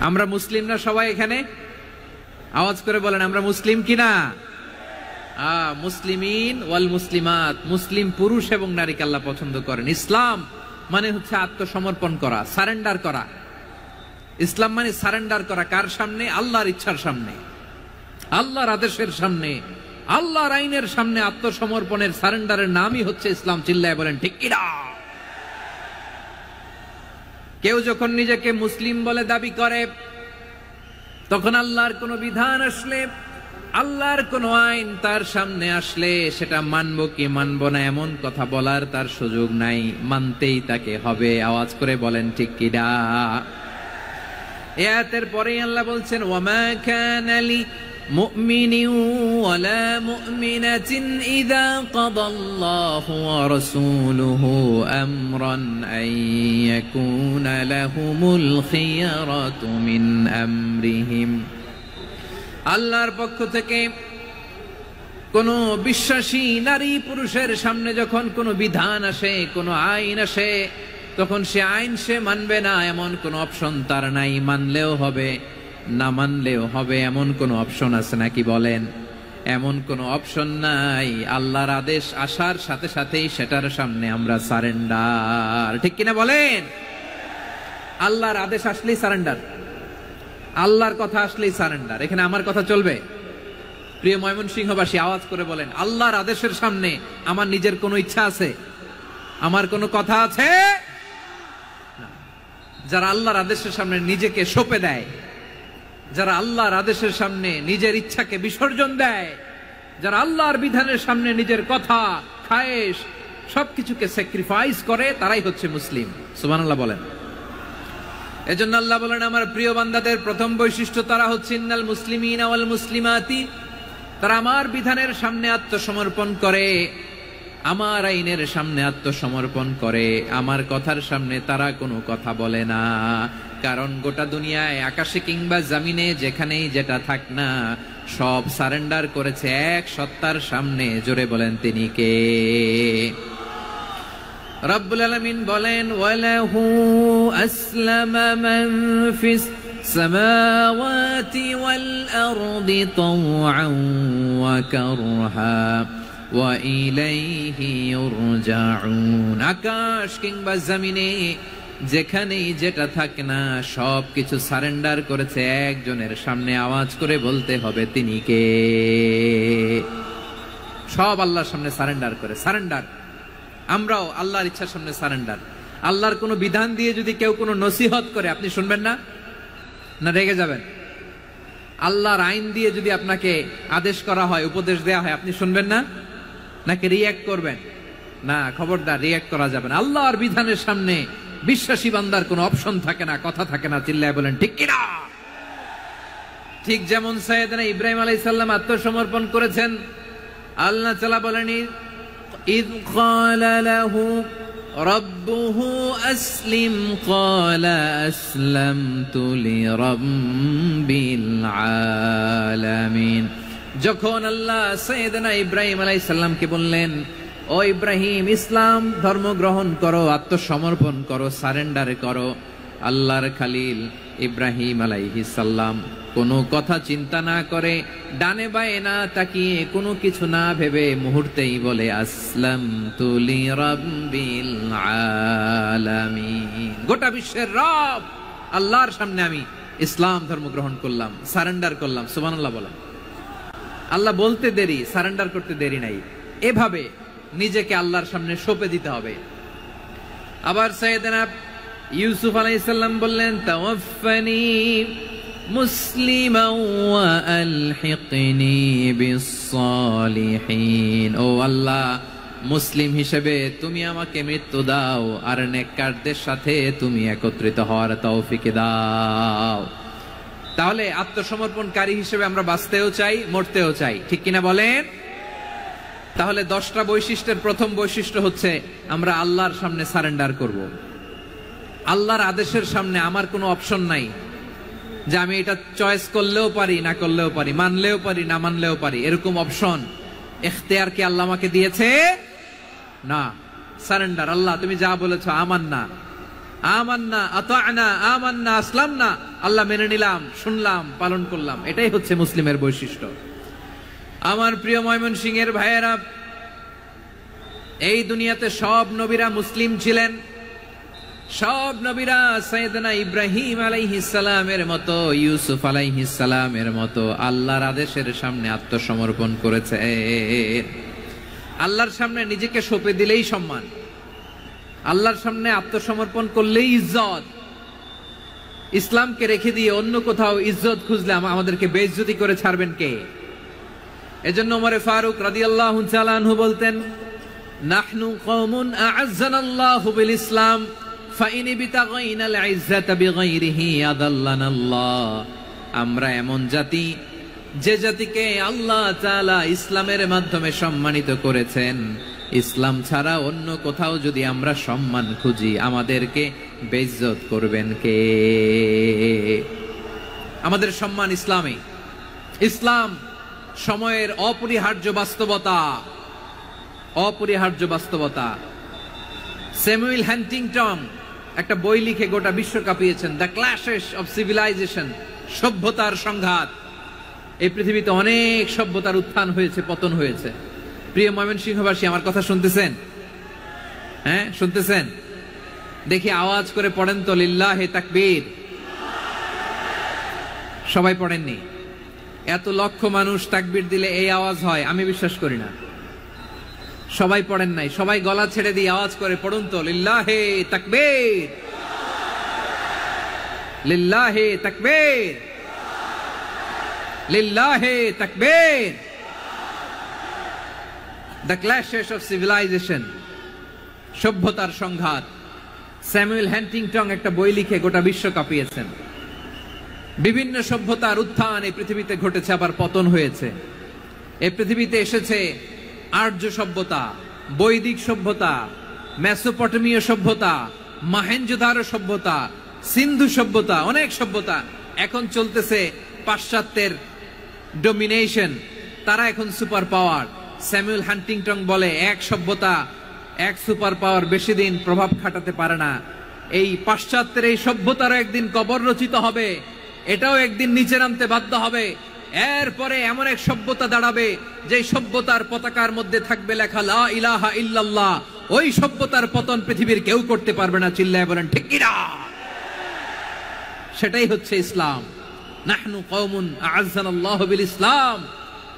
আমরা মুসলিম না সবাই এখানে? আওয়াজ করে বলেন আমরা মুসলিম কিনা? মুসলিমিন ওয়াল মুসলিমাত, মুসলিম পুরুষ এবং নারীকে আল্লাহ পছন্দ করেন। ইসলাম মানে হচ্ছে আত্মসমর্পণ করা, সারেন্ডার করা। ইসলাম মানে সারেন্ডার করা কার সামনে? আল্লাহর ইচ্ছার সামনে, আল্লাহর আদেশের সামনে, আল্লাহর আইনের সামনে আত্মসমর্পণের সারেন্ডারের নামই হচ্ছে ইসলাম। চিল্লায় বলেন ঠিক কিনা? কেউ যখন নিজেকে মুসলিম বলে দাবি করে, তখন আল্লাহর কোন বিধান আসলে, আল্লাহর কোন আইন তার সামনে আসলে সেটা মানবো কি মানবো না এমন কথা বলার তার সুযোগ নাই, মানতেই তাকে হবে। আওয়াজ করে বলেন ঠিক কিনা? এই আয়াতের পরেই আল্লাহ বলছেন ওয়ামা কানা লি মুমিনিন ওয়ালা মুমিনাতিন ইযা কাদাল্লাহু ওয়া রাসূলুহু আমরান আন ইয়াকুনা লাহুমুল খিয়ারাতু মিন আমরিহিম। আল্লাহর পক্ষ থেকে কোন বিশ্বাসী নারী পুরুষের সামনে যখন কোন বিধান আসে, কোন আইন আসে, তখন সে আইন সে মানবে না এমন কোন অপশন তার নাই। মানলেও হবে, না মানলেও হবে এমন কোন অপশন আছে নাকি বলেন? এমন কোন অপশন নাই। আল্লাহর আদেশ আসার সাথে সাথেই সেটার সামনে আমরা সারেন্ডার। ঠিক কিনা বলেন? আল্লাহর আদেশ আসলেই সারেন্ডার, আল্লাহর কথা আসলেই সারেন্ডার। এখানে আমার কথা চলবে? প্রিয় ময়মনসিংহবাসী আওয়াজ করে বলেন, আল্লাহর আদেশের সামনে আমার নিজের কোনো ইচ্ছা আছে? আমার কোনো কথা আছে? যারা আল্লাহর আদেশের সামনে নিজেকে সঁপে দেয়, যারা আল্লাহর আদেশের সামনে নিজের ইচ্ছাকে বিসর্জন দেয়, যারা আল্লাহর বিধানের সামনে নিজের কথা, খায়েশ সবকিছুকে স্যাক্রিফাইস করে, তারাই হচ্ছে মুসলিম। সুবহানাল্লাহ বলেন। এজন্য আল্লাহ বলেন আমার প্রিয় বান্দাদের প্রথম বৈশিষ্ট্য তারা হচ্ছে ইন্নাল মুসলিমিনা ওয়াল মুসলিমাতি, তারা আমার বিধানের সামনে আত্মসমর্পণ করে, আমার আইনের সামনে আত্মসমর্পণ করে, আমার কথার সামনে তারা কোনো কথা বলে না। কারণ গোটা দুনিয়ায় আকাশে কিংবা জমিনে যেখানেই যেটা থাক না, সব সারেন্ডার করেছে এক সত্তার সামনে। জোরে বলেন তিনি কে? রব্বুল আলামিন বলেন ওয়ালাহু আসলামা মান ফিস সামাওয়াতি ওয়াল আরদি তাওআন ওয়া কারহা ওয়া ইলাইহি ইউরজাউন। আকাশ কিংবা জমিনে যেখানেই যেটা থাকে না, সব কিছু সারেন্ডার করেছে একজনের সামনে। আওয়াজ করে বলতে হবে তিনি কে? সব আল্লাহর সামনে সারেন্ডার করে। সারেন্ডার। আমরাও আল্লাহর ইচ্ছার সামনে সারেন্ডার। আল্লাহর কোনো বিধান দিয়ে যদি কেউ কোনো নসিহত করে, আপনি শুনবেন না? না রেগে যাবেন? আল্লাহর আইন দিয়ে যদি আপনাকে আদেশ করা হয়, উপদেশ দেয়া হয়, আপনি শুনবেন না? নাকি রিঅ্যাক্ট করবেন? না, খবরদার, রিঅ্যাক্ট করা যাবে না। আল্লাহর বিধানের সামনে বিশ্বাসী বান্দার কোনো অপশন থাকে না, কথা থাকে না। চিল্লায় বলেন ঠিক কিনা? ঠিক যেমন সাইয়েদনা ইব্রাহিম আলাইহিস সালাম আত্মসমর্পণ করেছেন। আল্লাহ তাআলা বলেন ইয ক্বালা লাহু রাব্বুহু আসলিম ক্বালা আসলামতু লিরাব্বিল আলামিন। যখন আল্লাহ সাইয়েদনা ইব্রাহিম আলাইহিস সালামকে বললেন, ও ইব্রাহিম, ইসলাম ধর্ম গ্রহণ করো, আত্মসমর্পণ করো, সারেন্ডার করো, আল্লাহর খালিল ইব্রাহিম আলাইহিস সালাম কোনো কথা চিন্তা না করে, ডানে বায়ে না তাকিয়ে, কোনো কিছু না ভেবে মুহূর্তেই বলে আসলামতু লিরাব্বিল আলামিন। গোটা বিশ্বের রব আল্লাহর সামনে আমি ইসলাম ধর্ম গ্রহণ করলাম, সারেন্ডার করলাম। সুবহানাল্লাহ বলেন। আল্লাহ বলতে দেরি, সারেন্ডার করতে দেরি নাই। এভাবে নিজেকে আল্লাহর সামনে সঁপে দিতে হবে। আবার সাইয়েদনা ইউসুফ আলাইহিস সালাম বললেন তাওয়াফফানি মুসলিমান ওয়া আলহিকনি বিস-সালিহিন। ও আল্লাহ, মুসলিম হিসেবে তুমি আমাকে মৃত্যু দাও, আর নেককারদের সাথে তুমি একত্রিত হওয়ার তৌফিক দাও। তাহলে আত্মসমর্পণকারী হিসেবে আমরা বাঁচতেও চাই, মরতেও চাই। ঠিক কিনা বলেন? তাহলে 10টা বৈশিষ্ট্যের প্রথম বৈশিষ্ট্য হচ্ছে আমরা আল্লাহর সামনে সারেন্ডার করব। আল্লাহর আদেশের সামনে আমার কোনো অপশন নাই যে আমি এটা চয়েস করলেও পারি, না করলেও পারি, মানলেও পারি, না মানলেও পারি। এরকম অপশন, এখতিয়ার কি আল্লাহ আমাকে দিয়েছে? না। সারেন্ডার। আল্লাহ তুমি যা বলেছো আমার না, আমান্না আতা'না আমান্না আসলামনা, আল্লাহ মেনে নিলাম, শুনলাম, পালন করলাম। এটাই হচ্ছে মুসলিমের বৈশিষ্ট্য। আমার প্রিয় ময়মনসিংহের ভাইয়েরা, এই দুনিয়াতে সব নবীরা মুসলিম ছিলেন। সব নবীরা সাইয়েদনা ইব্রাহিম আলাইহিস সালামের মতো, ইউসুফ আলাইহিস সালামের মতো আল্লাহর আদেশের সামনে আত্মসমর্পণ করেছে। আল্লাহর সামনে নিজেকে সঁপে দিলেই সম্মান, আল্লাহর সামনে আত্মসমর্পণ করলেই ইজ্জত। ইসলামকে রেখে দিয়ে অন্য কোথাও ইজ্জত খুঁজলে আমাদেরকে বেইজ্জতি করে ছাড়বেন কে? এজন্য ওমর ফারুক রাদিয়াল্লাহু তাআলা আনহু বলতেন, নাহনু কওমুন আ'আজ্জানাল্লাহু বিল ইসলাম ফাইন বিতাগাইনাল ইজ্জাতা বিগাইরিহি আদাল্লানাল্লাহ। আমরা এমন জাতি, যে জাতিকে আল্লাহ তাআলা ইসলামের মাধ্যমে সম্মানিত করেছেন। ইসলাম ছাড়া অন্য কোথাও যদি আমরা সম্মান খুঁজি, আমাদেরকে বেইজ্জত করবেন কে? আমাদের সম্মান ইসলামে। ইসলাম সময়ের অপরিহার্য বাস্তবতা, অপরিহার্য বাস্তবতা। স্যামুয়েল হান্টিংটন একটা বই লিখে গোটা বিশ্ব কাঁপিয়েছেন, দ্য ক্ল্যাশেস অফ সিভিলাইজেশন, সভ্যতার সংঘাত। এই পৃথিবীতে অনেক সভ্যতার উত্থান হয়েছে, পতন হয়েছে। প্রিয় ময়মনসিংহবাসী, আমার কথা শুনতেছেন? হ্যাঁ, শুনতেছেন? দেখি আওয়াজ করে পড়েন তো, লিল্লাহে তাকবীর। সবাই পড়েননি? এত লক্ষ মানুষ তাকবীর দিলে এই আওয়াজ হয়? আমি বিশ্বাস করি না। সবাই পড়েন নাই। সবাই গলা ছেড়ে দিয়ে আওয়াজ করে পড়ুন তো, লিল্লাহে তাকবীর, লিল্লাহে তাকবীর, লিল্লাহে তাকবীর। দ্য ক্ল্যাশেস অফ সিভিলাইজেশন, সভ্যতার সংঘাত। স্যামুয়েল হান্টিংটন একটা বই লিখে গোটা বিশ্ব কাঁপিয়েছেন। বিভিন্ন সভ্যতার উত্থান এই পৃথিবীতে ঘটেছে, আবার পতন হয়েছে। এই পৃথিবীতে এসেছে আর্য সভ্যতা, বৈদিক সভ্যতা, মেসোপটেমীয় সভ্যতা, মহেঞ্জোদারো সভ্যতা, সিন্ধু সভ্যতা, অনেক সভ্যতা। এখন চলতেছে পাশ্চাত্যের ডমিনেশন, তারা এখন সুপার পাওয়ার। স্যামুয়েল হান্টিংটন বলে, এক সভ্যতা, এক সুপার পাওয়ার বেশি দিন প্রভাব খাটাতে পারে না। এই পাশ্চাত্যের এই সভ্যতারও একদিন কবর রচিত হবে, এটাও একদিন নিচে নামতে বাধ্য হবে। এরপরে এমন এক সভ্যতা দাঁড়াবে, যে সভ্যতার পতাকার মধ্যে থাকবে লেখা লা ইলাহা ইল্লাল্লাহ। ওই সভ্যতার পতন পৃথিবীর কেউ করতে পারবে না। চিল্লায় বলেন ঠিক কিনা? সেটাই হচ্ছে ইসলাম। নাহনু কওমুন আ'আজ্জানাল্লাহু বিল ইসলাম।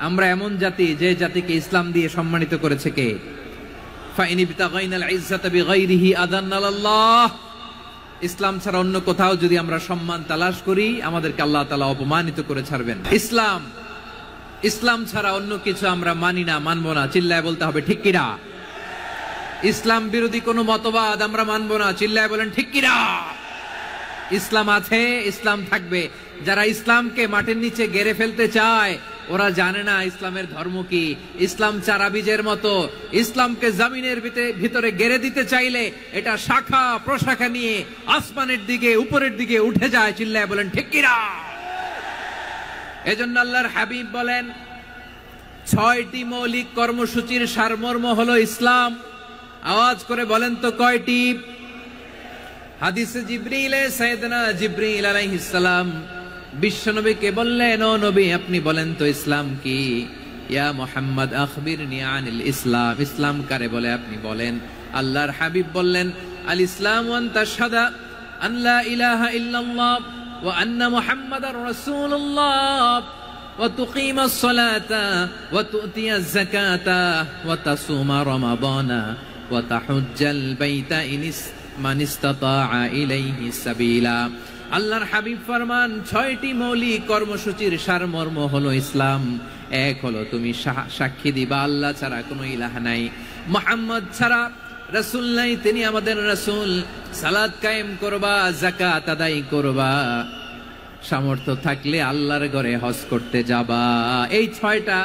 আমরা এমন জাতি, যে জাতিকে ইসলাম দিয়ে সম্মানিত করেছে কে? ফাইন বিতাগাইনাল ইজ্জাতা বিগাইরিহি আদান্নাল্লাহ। ইসলাম ছাড়া অন্য কোথাও যদি আমরা সম্মান তালাশ করি, আমাদেরকে আল্লাহ তাআলা অপমানিত করে ছাড়বেন। ইসলাম, ইসলাম ছাড়া অন্য কিছু আমরা মানি না, মানবো না। চিল্লায় বলতে হবে ঠিক কিনা? ইসলাম বিরোধী কোনো মতবাদ আমরা মানবো না। চিল্লায় বলেন ঠিক কিনা? ইসলাম আছে, ইসলাম থাকবে। যারা ইসলামকে মাটির নিচে গেড়ে ফেলতে চায়, ওরা জানে না ইসলামের ধর্ম কি। ইসলাম চারা বীজের মতো, ইসলামকে জমিনের ভিতরে গেড়ে দিতে চাইলে এটা শাখা প্রশাখা নিয়ে আসমানের দিকে, উপরের দিকে উঠে যায়। চিল্লায় বলেন ঠিক কিনা? এজন্য আল্লাহর হাবিব বলেন, 6টি মৌলিক কর্মসূচির সারমর্ম হলো ইসলাম। আওয়াজ করে বলেন তো কয়টি? হাদিসে জিবরিলে সাইয়েদনা জিবরিল আলাইহিস সালাম বিশ্বনবীকে বললেন, ও নবী, আপনি বলেন তো ইসলাম কি? ইয়া মুহাম্মদ আখবিরনি আনিল ইসলাম। ইসলাম কারে বলে আপনি বলেন। আল্লাহর হাবিব বললেন, আল ইসলাম আন তাশহাদা আন লা ইলাহা ইল্লাল্লাহ ওয়া আন্না মুহাম্মাদার রাসূলুল্লাহ ওয়া তুকিমাস সালাতা ওয়া তুতিয়াজ যাকাতা ওয়া তাসুমা রমাদানা ওয়া তাহুজ্জাল বাইতা মান ইসতাতাআ ইলাইহি সাবিলা। আল্লাহর হাবিব ফরমান, 6টি মৌলিক কর্মসূচির সারমর্ম হলো ইসলাম। এক হলো তুমি সাক্ষী দিবা আল্লাহ ছাড়া কোনো ইলাহ নাই, মুহাম্মদ ছাড়া রাসূল নাই, তিনি আমাদের রাসূল। সালাত কায়েম করবা, যাকাত আদায় করবা, সামর্থ্য থাকলে আল্লাহর ঘরে হজ করতে যাবা। এই 6টা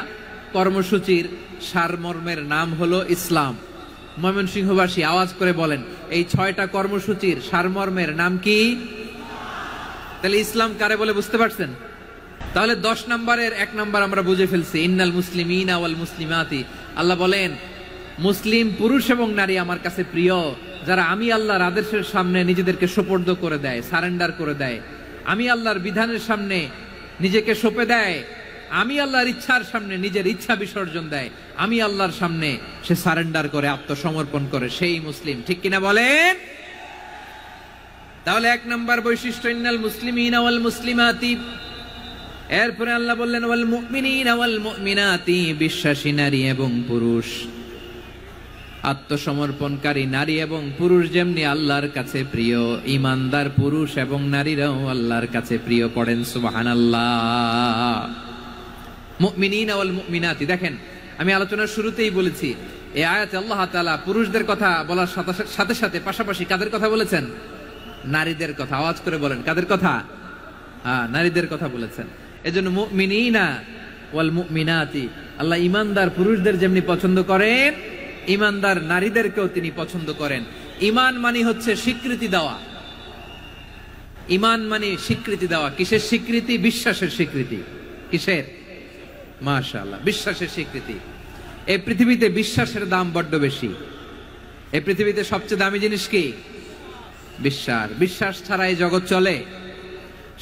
কর্মসূচির সারমর্মের নাম হলো ইসলাম। ময়মনসিংহবাসী আওয়াজ করে বলেন, এই 6টা কর্মসূচির সারমর্মের নাম কি? তাহলে ইসলাম কারে বলে বুঝতে পারছেন? তাহলে 10 নম্বরের 1 নম্বর আমরা বুঝে ফেলছি। ইন্নাল মুসলিমিনা ওয়াল মুসলিমাতি। আল্লাহ বলেন, মুসলিম পুরুষ এবং নারী আমার কাছে প্রিয়। যারা আমি আল্লাহর আদেশের সামনে নিজেদেরকে সোপর্দ করে দেয়, সারেন্ডার করে দেয়, আমি আল্লাহর বিধানের সামনে নিজেকে সঁপে দেয়, আমি আল্লাহর ইচ্ছার সামনে নিজের ইচ্ছা বিসর্জন দেয়, আমি আল্লাহর সামনে সে সারেন্ডার করে, আত্মসমর্পণ করে, সেই মুসলিম। ঠিক কিনা বলেন? তাহলে 1 নম্বর বৈশিষ্ট্য ইন্নাল মুসলিমিনা ওয়াল মুসলিমাতি। এরপরে আল্লাহ বললেন ওয়াল মুমিনিনা ওয়াল মুমিনাতি, বিশ্বাসী নারী এবং পুরুষ, আত্মসমর্পণকারী নারী এবং পুরুষ যেমনি আল্লাহর কাছে প্রিয়, ঈমানদার পুরুষ এবং নারীরাও আল্লাহর কাছে প্রিয়। পড়েন সুবহানাল্লাহ। মুমিনিনা ওয়াল মুমিনাতি, দেখেন আমি আলোচনার শুরুতেই বলেছি এই আয়াতে আল্লাহ তাআলা পুরুষদের কথা বলার সাথে সাথে পাশাপাশি কাদের কথা বলেছেন? নারীদের কথা। আওয়াজ করে বলেন, কাদের কথা? নারীদের কথা বলেছেন। এজন্য মুমিনিনা ওয়াল মুমিনাতি, আল্লাহ ঈমানদার পুরুষদের যেমনি পছন্দ করেন, ঈমানদার নারীদেরকেও তিনি পছন্দ করেন। ঈমান মানে হচ্ছে স্বীকৃতি দেওয়া। ঈমান মানে স্বীকৃতি দেওয়া। কিসের স্বীকৃতি? বিশ্বাসের স্বীকৃতি। কিসের? মাশাআল্লাহ, বিশ্বাসের স্বীকৃতি। এই পৃথিবীতে বিশ্বাসের দাম বড্ড বেশি। এই পৃথিবীতে সবচেয়ে দামি জিনিস কি? বিশ্বাস। বিশ্বাস ছাড়া এই জগৎ চলে?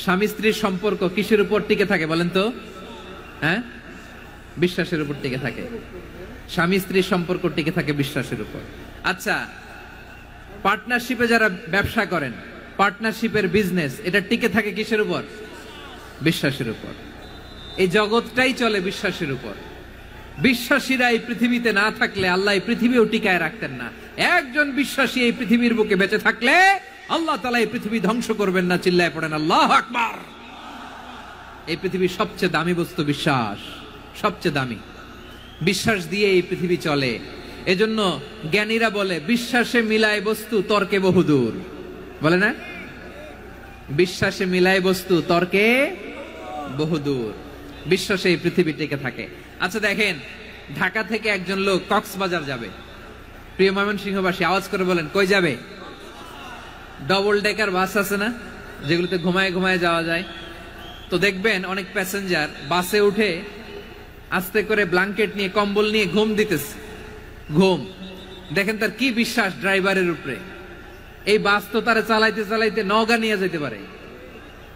স্বামী স্ত্রীর সম্পর্ক কিসের উপর টিকে থাকে বলেন তো? হ্যাঁ, বিশ্বাসের উপর টিকে থাকে। স্বামী স্ত্রীর সম্পর্ক টিকে থাকে বিশ্বাসের উপর। আচ্ছা, পার্টনারশিপে যারা ব্যবসা করেন, পার্টনারশিপের বিজনেস, এটা টিকে থাকে কিসের উপর? বিশ্বাসের উপর। এই জগৎটাই চলে বিশ্বাসের উপর। বিশ্বাসীরা এই পৃথিবীতে না থাকলে আল্লাহ এই পৃথিবীও টিকায় রাখতেন না। একজন বিশ্বাসী এই পৃথিবীর বুকে বেঁচে থাকলে আল্লাহ তাআলা এই পৃথিবী ধ্বংস করবেন না। চিল্লায় পড়েন আল্লাহু আকবার। এই পৃথিবীর সবচেয়ে দামি বস্তু বিশ্বাস, সবচেয়ে দামি। বিশ্বাস দিয়ে এই পৃথিবী চলে। এজন্য জ্ঞানীরা বলে বিশ্বাসে মিলায় বস্তু, তর্কে বহুদূর। বলে না? বিশ্বাসে মিলায় বস্তু, তর্কে বহুদূর। বিশ্বাসে এই পৃথিবী টিকে থাকে। আচ্ছা দেখেন, ঢাকা থেকে একজন লোক কক্সবাজার যাবে। প্রিয় ময়মনসিংহবাসী, আওয়াজ করে বলেন কই যাবে? ডবল ডেকার বাস আছে না, যেগুলোতে ঘুমায় ঘুমায় যাওয়া যায়। তো দেখবেন অনেক প্যাসেঞ্জার বাসে উঠে আস্তে করে ব্ল্যাঙ্কেট নিয়ে, কম্বল নিয়ে ঘুম দিতেছে। ঘুম দেখেন তার কি বিশ্বাস ড্রাইভারের উপরে। এই বাস তো তারা চালাইতে চালাইতে নওগাঁ নিয়ে যেতে পারে,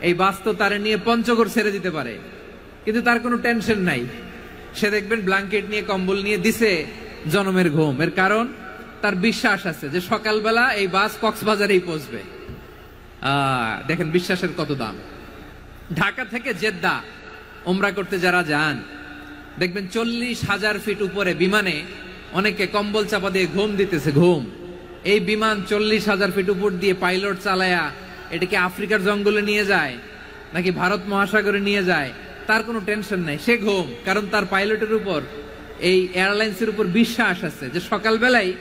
এই বাস তো তারা নিয়ে পঞ্চগড় ছেড়ে দিতে পারে, কিন্তু তার কোনো টেনশন নাই। সে দেখবেন ব্ল্যাঙ্কেট নিয়ে, কম্বল নিয়ে দিছে জনমের ঘুম। এর কারণ তার বিশ্বাস আছে যে সকালবেলা এই বাস কক্সবাজারেই পৌঁছবে। দেখেন বিশ্বাসের কত দাম। ঢাকা থেকে জেদ্দা উমরা করতে যারা যান, দেখবেন 40,000 ফিট উপরে বিমানে অনেকে কম্বল চাপা দিয়ে ঘুম দিতেছে। ঘুম। এই বিমান 40,000 ফিট উপর দিয়ে পাইলট চালায়া এটাকে আফ্রিকার জঙ্গলে নিয়ে যায় নাকি ভারত মহাসাগরে নিয়ে যায়, তার কোনো টেনশন নাই। সে ঘুম, কারণ তার পাইলটের উপর, এই এয়ারলাইন্সের উপর বিশ্বাস আছে যে সকালবেলায়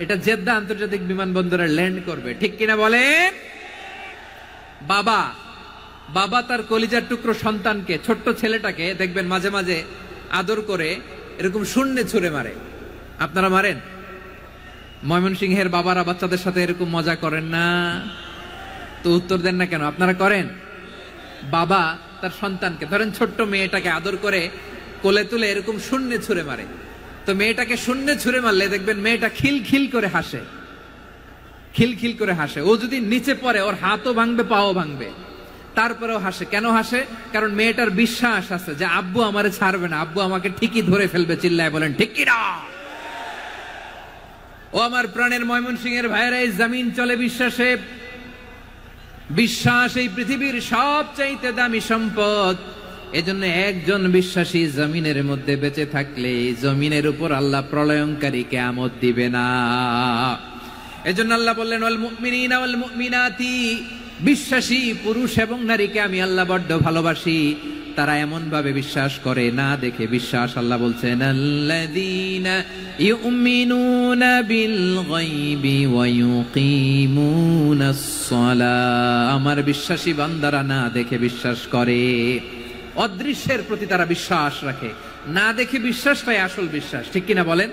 এটা জেদ্দা আন্তর্জাতিক বিমানবন্দরে ল্যান্ড করবে। ঠিক কিনা বলেন? বাবা তার কলিজার টুকরো সন্তানকে, ছোট্ট ছেলেটাকে দেখবেন মাঝে মাঝে আদর করে এরকম শূন্যে ছুঁড়ে মারে। আপনারা মারেন? ময়মনসিংহের বাবারা বাচ্চাদের সাথে এরকম মজা করেন না? তো উত্তর দেন না কেন? আপনারা করেন? বাবা তার সন্তানকে, ধরেন ছোট্ট মেয়েটাকে আদর করে কোলে তুলে এরকম শূন্যে ছুঁড়ে মারে। তো মেয়েটাকে শূন্যে ছুঁড়ে মারলে দেখবেন মেয়েটা খিলখিল করে হাসে, খিলখিল করে হাসে। ও যদি নিচে পড়ে ওর হাতও ভাঙবে, পাও ভাঙবে, তারপরেও হাসে। কেন হাসে? কারণ মেয়েটার বিশ্বাস আছে যে আব্বু আমারে ছাড়বে না, আব্বু আমাকে ঠিকই ধরে ফেলবে। চিল্লায় বলেন ঠিক কিনা? ও আমার প্রাণের ময়মনসিংহের ভাইয়েরা, এই জমিন চলে বিশ্বাসে। বিশ্বাস এই পৃথিবীর সবচাইতে দামি সম্পদ। এজন্য একজন বিশ্বাসী জমিনের মধ্যে বেঁচে থাকলে জমিনের উপর আল্লাহ প্রলয়ঙ্কারী কিয়ামত দিবে না। এজন্য আল্লাহ বললেন ওয়াল মুমিনিনা ওয়াল মুমিনাতি, বিশ্বাসী পুরুষ এবং নারীকে আমি আল্লাহ বড্ড ভালোবাসি। তারা এমন ভাবে বিশ্বাস করে, না দেখে বিশ্বাস। আল্লাহ বলছেন আল্লাযীনা ইউমিনুনা বিল গায়বি ওয়া ইউকিমুনাস সালাহ, আমার বিশ্বাসী বান্দারা না দেখে বিশ্বাস করে। অদৃশ্যের প্রতি তারা বিশ্বাস রাখে। না দেখে বিশ্বাসটাই আসল বিশ্বাস। ঠিক কিনা বলেন?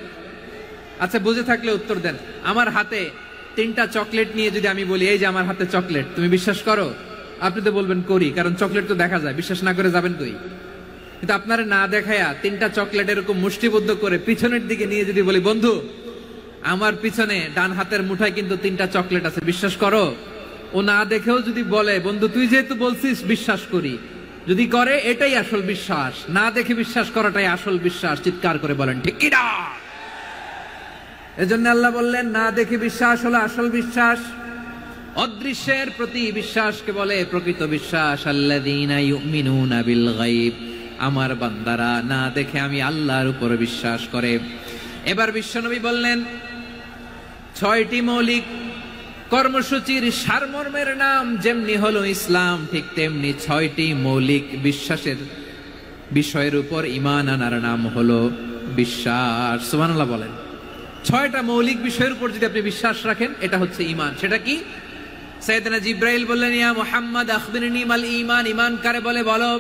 আচ্ছা, বুঝে থাকলে উত্তর দেন। আমার হাতে 3টা চকলেট নিয়ে যদি আমি বলি এই যে আমার হাতে চকলেট, তুমি বিশ্বাস করো? আপনি তো বলবেন করি, কারণ চকলেট তো দেখা যায়। বিশ্বাস না করে যাবেন কই? কিন্তু আপনারা না দেখায়া 3টা চকলেট এরকম মুষ্টিবদ্ধ করে পিছনের দিকে নিয়ে যদি বলি বন্ধু আমার পিছনে ডান হাতের মুঠায় কিন্তু 3টা চকলেট আছে, বিশ্বাস করো? ও না দেখেও যদি বলে, বন্ধু তুই যেহেতু বলছিস বিশ্বাস করি, যদি করে এটাই আসল বিশ্বাস, না দেখে বিশ্বাস করাটাই আসল বিশ্বাস। চিৎকার করে বলেন ঠিক কি না? এজন্য আল্লাহ বললেন না দেখে বিশ্বাস হলো আসল বিশ্বাস। অদৃশ্যের প্রতি বিশ্বাসকে বলে প্রকৃত বিশ্বাস। আল্লাযীনা ইউমিনুনা বিল গায়ব, আমার বান্দারা না দেখে আমি আল্লাহর উপর বিশ্বাস করে। এবার বিশ্বনবী বললেন 6টি মৌলিক কর্মসূচির সারমর্মের নাম যেমনি হলো ইসলাম, ঠিক তেমনি 6টি মৌলিক বিশ্বাসের বিষয়ের উপর ঈমান আনার নাম হলো বিশ্বাস। সুবহানাল্লাহ বলেন। 6টা মৌলিক বিষয়ের উপর যদি আপনি বিশ্বাস রাখেন, এটা হচ্ছে ঈমান। সেটা কি? সাইয়েদনা জিবরাইল বললেন, ইয়া মুহাম্মদ আখবিরনি মাল ঈমান, ঈমান কারে বলে বলো।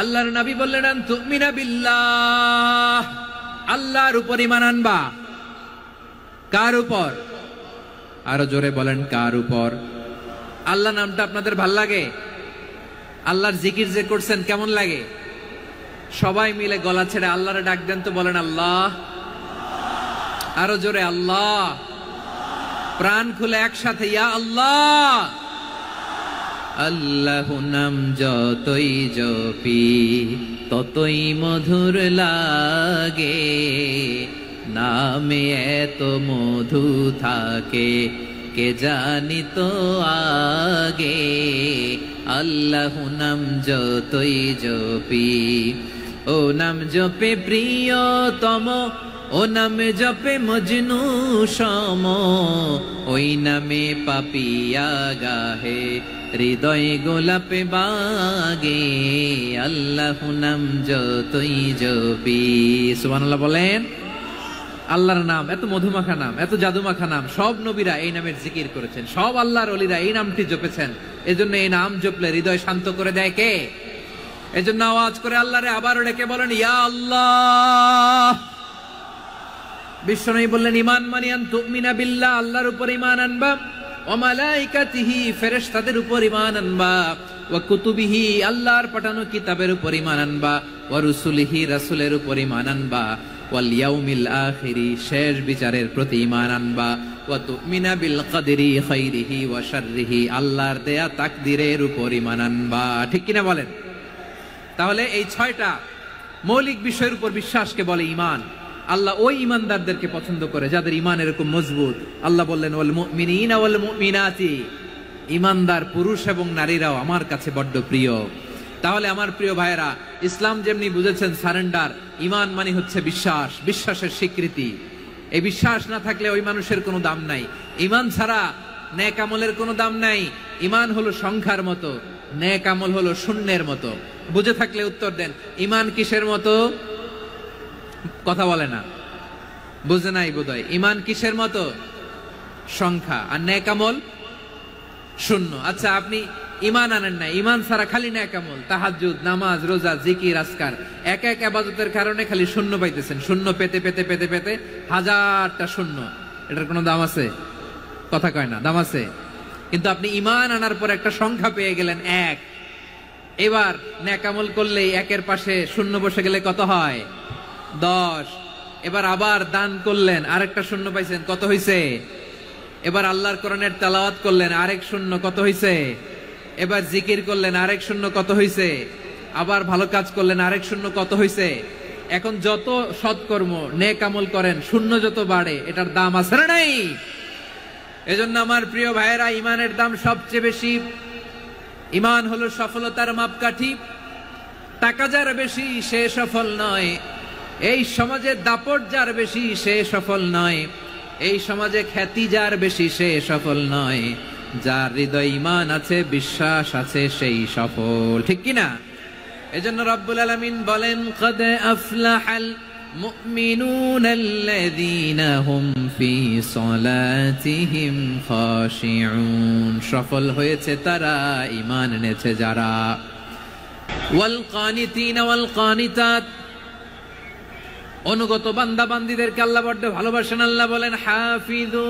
আল্লাহর নবী বললেন, আন তুমিনা বিল্লাহ, আল্লাহর উপর ঈমান আনবা। কার উপর? আরো জোরে বলেন, কার উপর? আল্লাহ নামটা আপনাদের ভাল লাগে? আল্লাহর জিকির যে করছেন কেমন লাগে? সবাই মিলে গলা ছেড়ে আল্লাহরে ডাক দেন তো, বলেন আল্লাহ। আরো জোরে আল্লাহ। প্রাণ খুলে একসাথে ইয়া আল্লাহ। আল্লাহ নাম যতই জপি ততই মধুর লাগে, নামে এত মধু থাকে কে জানি তো আগে। আল্লাহ নাম যতই জপি, ও নাম জপে প্রিয়তম, ও নামে জপে মজনু সম, ওই নামে পাপিয়া গাহে হৃদয় গোলাপে বাগে। আল্লাহ নাম যতই জপি। সুবহানাল্লাহ বলেন। আল্লাহর নাম এত মধুমাখা নাম, এত জাদুমাখা নাম, সব নবীরা এই নামের জিকির করেছেন, সব আল্লাহর ওলিরা এই নামটি জপেছেন। এজন্য এই নাম জপলে হৃদয় শান্ত করে দেয় কে? এজন্য আওয়াজ করে আল্লাহরে আবারও ডেকে বলেন ইয়া আল্লাহ। বিশ্বনবী বললেন ঈমান মানে আন তুমিনা বিল্লাহ, আল্লাহর উপর ঈমান আনবা, ওয়া মালাইকাতিহি, ফেরেশতাদের উপর ঈমান আনবা, ওয়া কুতুবিহি, আল্লাহর পাঠানো কিতাবের উপর ঈমান আনবা, ওয়া রুসুলিহি, রাসূলের উপর ঈমান আনবা, ওয়াল ইয়াউমিল আখিরি, শেষ বিচারের প্রতি ঈমান আনবা, ওয়া তুমিনা বিল কদরি খাইরিহি ওয়া শাররিহি, আল্লাহর দেয়া তাকদীরের উপর ঈমান আনবা। ঠিক কিনা বলেন? তাহলে এই 6টা মৌলিক বিষয়ের উপর বিশ্বাসকে বলে ঈমান। আল্লাহ ওই ঈমানদারদেরকে পছন্দ করে যাদের ঈমান এরকম মজবুত। আল্লাহ বললেন ওয়াল মুমিনিনা ওয়াল মুমিনাতি, ঈমানদার পুরুষ এবং নারীরাও আমার কাছে বড্ড প্রিয়। তাহলে আমার প্রিয় ভাইরা, ইসলাম যেমনি বুঝেছেন সারেন্ডার, ঈমান মানে হচ্ছে বিশ্বাস, বিশ্বাসের স্বীকৃতি। এই বিশ্বাস না থাকলে ওই মানুষের কোনো দাম নাই। ঈমান ছাড়া নেক আমলের কোনো দাম নাই। ঈমান হলো সংখ্যার মতো, নেক আমল হলো শূন্যের মতো। বুঝে থাকলে উত্তর দেন, ঈমান কিসের মতো? কথা বলে না, বুঝে নাই বোধহয়। ঈমান কিসের মতো? সংখ্যা। আর নেক আমল শূন্য। আচ্ছা, আপনি ঈমান আনেন না, ঈমান ছাড়া খালি নেক আমল, তাহাজ্জুদ, নামাজ, রোজা, জিকির, আজকার, এক এক ইবাদতের কারণে খালি শূন্য পাইতেছেন। শূন্য পেতে পেতে পেতে পেতে হাজারটা শূন্য। এটার কোনো দাম আছে? কথা কয় না, দাম আছে। কিন্তু আপনি ঈমান আনার পর একটা সংখ্যা পেয়ে গেলেন 1। এবার নেক আমল করলেই একের পাশে শূন্য বসে গেলে কত হয়? 10। এবার আবার দান করলেন, আরেকটা শূন্য পাইছেন, কত হইছে? এবার আল্লাহর কোরআনের তেলাওয়াত করলেন, আরেক শূন্য, কত হইছে? এবার জিকির করলেন, আরেক শূন্য, কত হইছে? আবার ভালো কাজ করলেন, আরেক শূন্য, কত হইছে? এখন যত সৎকর্ম নেক আমল করেন, শূন্য যত বাড়ে, এটার দাম আছে না নাই? এজন্য আমার প্রিয় ভাইয়েরা, ঈমানের দাম সবচেয়ে বেশি। ঈমান হলো সফলতার মাপকাঠি। টাকা যার বেশি সে সফল নয়, এই সমাজে দাপট যার বেশি সে সফল নয়, এই সমাজে খ্যাতি যার বেশি সে সফল নয়, যার হৃদয় ঈমান আছে, বিশ্বাস আছে, সেই সফল। ঠিক কিনা? এজন্য রব্বুল আলামিন বলেন, কদ আফলাহাল মুমিনুনাল্লাযীনা হুম ফি সলাতিহিম খাশিউন, সফল হয়েছে তারা, ঈমান এনেছে যারা। ওয়াল কানিতিনা ওয়াল কানিতাত, অনুগত বান্দা বান্দীদেরকে আল্লাহ বড় ভালোবাসেন। আল্লাহ বলেন, হাফিজু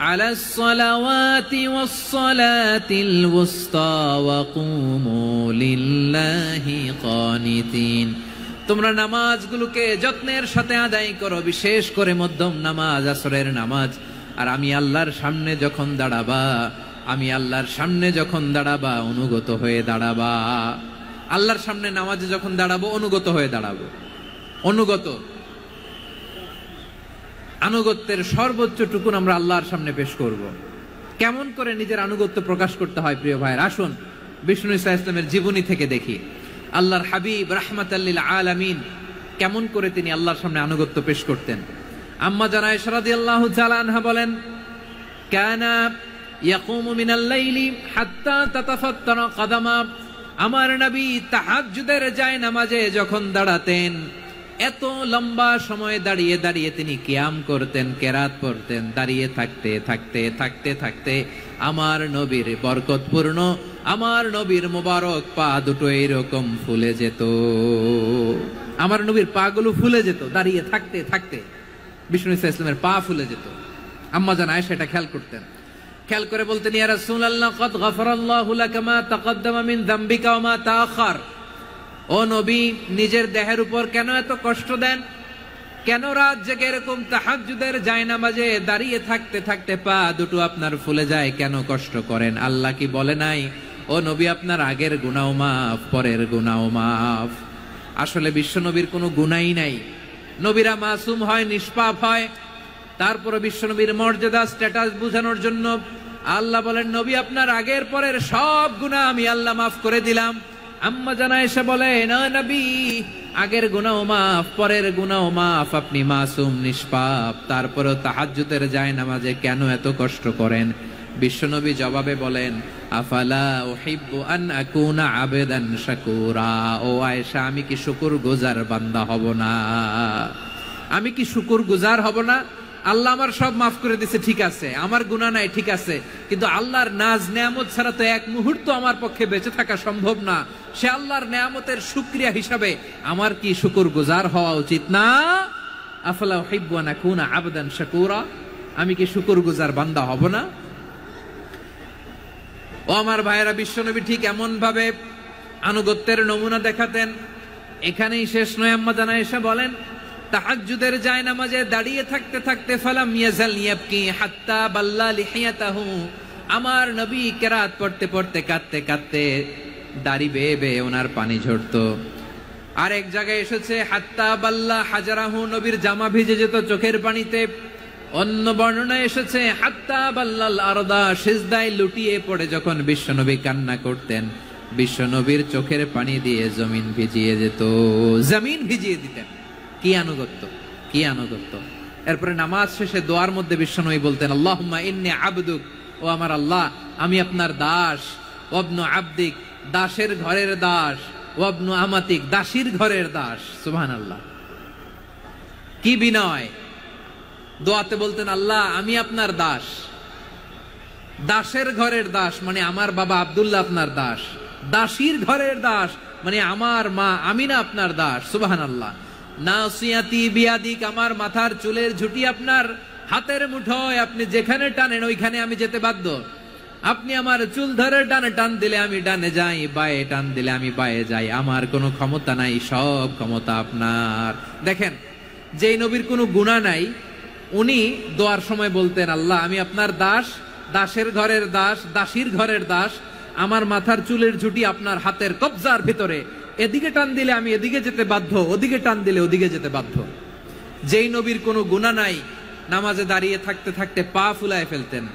আলাস সালাওয়াতি ওয়াস সালাতিল উসতা ওয়া কুমু লিল্লাহি কানিতিন, তোমরা নামাজগুলোকে যত্নের সাথে আদায় করো, বিশেষ করে মধ্যম নামাজ, আসরের নামাজ। আর আমি আল্লাহর সামনে যখন দাঁড়াবা, আমি আল্লাহর সামনে যখন দাঁড়াবা অনুগত হয়ে দাঁড়াবা। আল্লাহর সামনে নামাজে যখন দাঁড়াবো অনুগত হয়ে দাঁড়াবো। অনুগত, আনুগত্যের সর্বোচ্চ টুকুন আমরা আল্লাহর সামনে পেশ করব। কেমন করে নিজের আনুগত্য প্রকাশ করতে হয় প্রিয় ভাইয়ের, আসুন বিষ্ণু ঈসা ইসলামের জীবনী থেকে দেখি। আল্লাহর হাবিব রাহমাতাল লিল আলামিন কেমন করে তিনি আল্লাহর সামনে আনুগত্য পেশ করতেন। আম্মা জানা আয়েশা রাদিয়াল্লাহু তাআলা আনহা বলেন, কানা ইয়াকুমু মিনাল লাইলি হাত্তা তাতাফাত্তারা কদামা। আমার নবী তাহাজ্জুদের যায় নামাজে যখন দাঁড়াতেন, এত লম্বা সময় দাঁড়িয়ে দাঁড়িয়ে তিনি কিয়াম করতেন, কেরাত পড়তেন। দাঁড়িয়ে থাকতে থাকতে থাকতে থাকতে আমার নবীর বরকতপূর্ণ, আমার নবীর মোবারক পা দুটো এইরকম ফুলে যেত। আমার নবীর পা গুলো ফুলে যেত দাঁড়িয়ে থাকতে থাকতে। বিষ্ণু ঈসা ইসলামের পা ফুলে যেত। আম্মা জান আয়েশা এটা খেয়াল করতেন। খেয়াল করে বলতেন, ইয়া রাসূলুল্লাহ কদ গফারাল্লাহু লাকা মা তাকদ্দামা মিন যামবিকা ওয়া মা তাআখার। ও নবী, নিজের দেহের উপর কেন এত কষ্ট দেন? কেন রাত জেগে এরকম তাহাজ্জুদের জায়নামাজে দাঁড়িয়ে থাকতে থাকতে পা দুটো আপনার ফুলে যায়? কেন কষ্ট করেন? আল্লাহ কি বলে নাই, ও নবী আপনার আগের গুনাহ মাফ, পরের গুনাহ মাফ? আসলে বিশ্ব নবীর কোনো গুনাহই নাই। নবীরা মাসুম হয়, নিষ্পাপ হয়। তারপরে বিশ্ব নবীর মর্যাদা, স্ট্যাটাস বোঝানোর জন্য আল্লাহ বলেন, নবী আপনার আগের পরের সব গুনাহ আমি আল্লাহ মাফ করে দিলাম। আম্মা জানা এসে বলেন, ও নবী, আগের গুনাহ মাফ, পরের গুনাহ মাফ, আপনি মাসুম, নিষ্পাপ, তারপরেও তাহাজ্জুদের জায়নামাজে কেন এত কষ্ট করেন? বিশ্বনবী জবাবে বলেন, আফালা উহিব্বু আন আকুনা আবেদান শাকুরা। ও আয়েশা, আমি কি শুকরগুজার বান্দা হব না? আমি কি শুকরগুজার হব না? আল্লাহ আমার সব মাফ করে দিয়েছে, ঠিক আছে, আমার গুনাহ নাই, ঠিক আছে, কিন্তু আল্লাহর নাজ নেয়ামত ছাড়া তো এক মুহূর্ত আমার পক্ষে বেঁচে থাকা সম্ভব না। সে আল্লাহর নেয়ামতের শুকরিয়া হিসাবে আমার কি শুকরগুজার হওয়া উচিত না? আফালা উহিব্বু আন আকুনা আবদান শাকুরা। আমি কি শুকরগুজার বান্দা হব না? ও আমার ভাইয়েরা, বিশ্বনবী ঠিক এমন ভাবে আনুগত্যের নমুনা দেখাতেন। এখানেই শেষ নয়। আম্মা জানা এসে বলেন, তাহাজ্জুদের জায়নামাজে দাঁড়িয়ে থাকতে থাকতে ফালাম ইয়াজাল ইয়াবকি হাত্তা বাল্লা লিহিয়াতাহু। আমার নবী কেরাত পড়তে পড়তে কাঁদতে কাঁদতে দাড়ি বেয়ে বেয়ে ওনার পানি ঝরতো। আর এক জায়গায় এসেছে হাত্তা বাল্লা হাজারাহু, নবীর জামা ভিজে যেত চোখের পানিতে। অন্য বর্ণনায় এসেছে হাত্তা বাল্লাল আরদা, সিজদায় লুটিয়ে পড়ে যখন বিশ্বনবী কান্না করতেন, বিশ্বনবীর চোখের পানি দিয়ে জমিন ভিজিয়ে যেত, জমিন ভিজিয়ে দিতেন। কি আনুগত্য, কি আনুগত্য! এরপরে নামাজ শেষে দোয়ার মধ্যে বিশ্বনবী বলতেন, আল্লাহুম্মা ইন্নী আবদুক, ও আমার আল্লাহ, আমি আপনার দাস। ওয়াবনু আবদিক, দাসের ঘরের দাস। ওয়াবনু আমাতিক, দাসীর ঘরের দাস। সুবহানাল্লাহ, কি বিনয়! দোয়াতে বলতেন, আল্লাহ আমি আপনার দাস। দাসের ঘরের দাস মানে আমার বাবা আব্দুল্লাহ আপনার দাস। দাসীর ঘরের দাস মানে আমার মা আমিনা আপনার দাস। সুবহানাল্লাহ। নাসিয়াতি বিয়াদিক, আমার মাথার চুলের ঝুঁটি আপনার হাতের মুঠোয়, আপনি যেখানে টানেন ওইখানে আমি যেতে বাধ্য। আপনি আমার চুল ধরে ডানে টান দিলে আমি ডানে যাই, বায়ে টান দিলে আমি বায়ে যাই। আমার কোনো ক্ষমতা নাই, সব ক্ষমতা আপনার। দেখেন, যেই নবীর কোনো গুনাহ নাই, উনি দোয়ার সময় বলতেন, আল্লাহ আমি আপনার দাস, দাসের ঘরের দাস, দাসীর ঘরের দাস। আমার মাথার চুলের ঝুঁটি আপনার হাতের কবজার ভিতরে, এদিকে টান দিলে আমি এদিকে যেতে বাধ্য, ওদিকে টান দিলে ওদিকে যেতে বাধ্য। যেই নবীর কোনো গুনাহ নাই, নামাজে দাঁড়িয়ে থাকতে থাকতে পা ফুলায় ফেলতেন।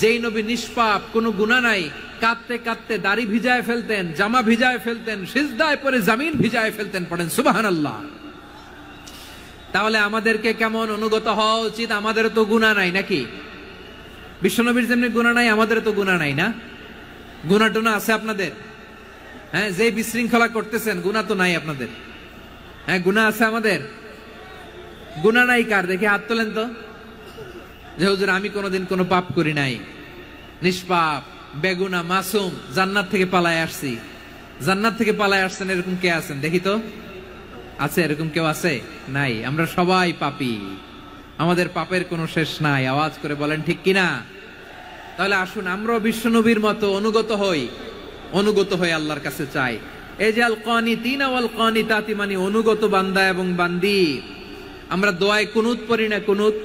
যেই নবী নিষ্পাপ, কোনো গুনাহ নাই, কাঁদতে কাঁদতে দাড়ি ভিজায় ফেলতেন, জামা ভিজায় ফেলতেন, সিজদায় পরে জমিন ভিজায় ফেলতেন। পড়েন সুবহানাল্লাহ। তাহলে আমাদেরকে কেমন অনুগত হওয়া উচিত? আমাদের তো গুনাহ নাই নাকি? বিশ্বনবীর যেমনি গুনাহ নাই, আমাদের তো গুনাহ নাই না? গুনাহ টুনা আছে আপনাদের? হ্যাঁ, যে বিশৃঙ্খলা করতেছেন, গুনাহ তো নাই আপনাদের? হ্যাঁ, গুনাহ আছে আমাদের? গুনাহ নাই কার? দেখে হাত তোলেন তো, যে হুজুর আমি কোনোদিন কোনো পাপ করি নাই, নিষ্পাপ, বেগুনা, মাসুম, জান্নাত থেকে পালায় আসছি। জান্নাত থেকে পালায় আসছেন এরকম কে আছেন? দেখি তো, আছে এরকম কেউ? আছে? নাই। আমরা সবাই পাপী, আমাদের পাপের কোনো শেষ নাই। আওয়াজ করে বলেন ঠিক কিনা? তাহলে আসুন আমরাও বিশ্বনবীর মতো অনুগত হই, অনুগত হয়ে আল্লাহর কাছে চাই। এই যে আল কানিতিনা ওয়াল কানিতাতি মানে অনুগত বান্দা এবং বান্দি। আমরা দোয়ায় কুনুত পড়ি না? কুনুত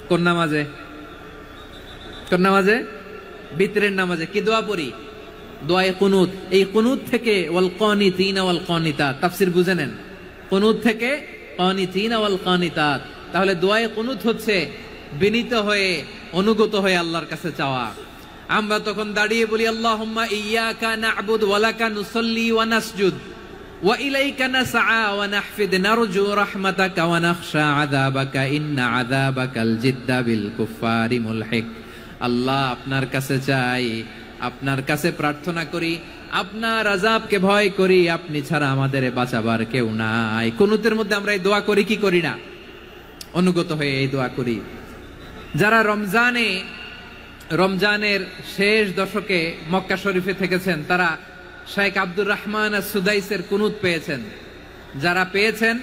কোন নামাজে? কোন নামাজে? বিতরের নামাজে কি দোয়া পড়ি? দোয়ায়ে কুনুত। এই কুনুত থেকে ওয়াল কানিতিনা ওয়াল কানিতাত তাফসীর বুঝে নেন। কুনুত থেকে কানিতিনা ওয়াল কানিতাত। তাহলে দোয়ায়ে কুনুত হচ্ছে বিনীত হয়ে অনুগত হয়ে আল্লাহর কাছে চাওয়া। আমরা তখন দাঁড়িয়ে বলি আল্লাহুম্মা ইয়্যাকা না'বুদু ওয়া লাকা নুসাল্লি ওয়া নাসজুদ ওয়া ইলাইকা নাসআ ওয়া নাহফিদ নারজু রাহমাতাকা ওয়া নাখশা আযাবাকা ইন্না আযাবাকাল জিদ্দা বিল কুফফারি মুলহিক। আল্লাহ, আপনার কাছে চাই, আপনার কাছে প্রার্থনা করি, আপনার আযাবকে ভয় করি, আপনি ছাড়া আমাদের বাঁচাবার কেউ নাই। কুনুতের মধ্যে আমরা এই দোয়া করি কি করি না? অনুগত হয়ে এই দোয়া করি। যারা রমজানের শেষ দশকে মক্কা শরীফে থেকেছেন তারা শাইখ আব্দুর রহমান আস-সুদাইসের কুনুত পেয়েছেন। যারা পেয়েছেন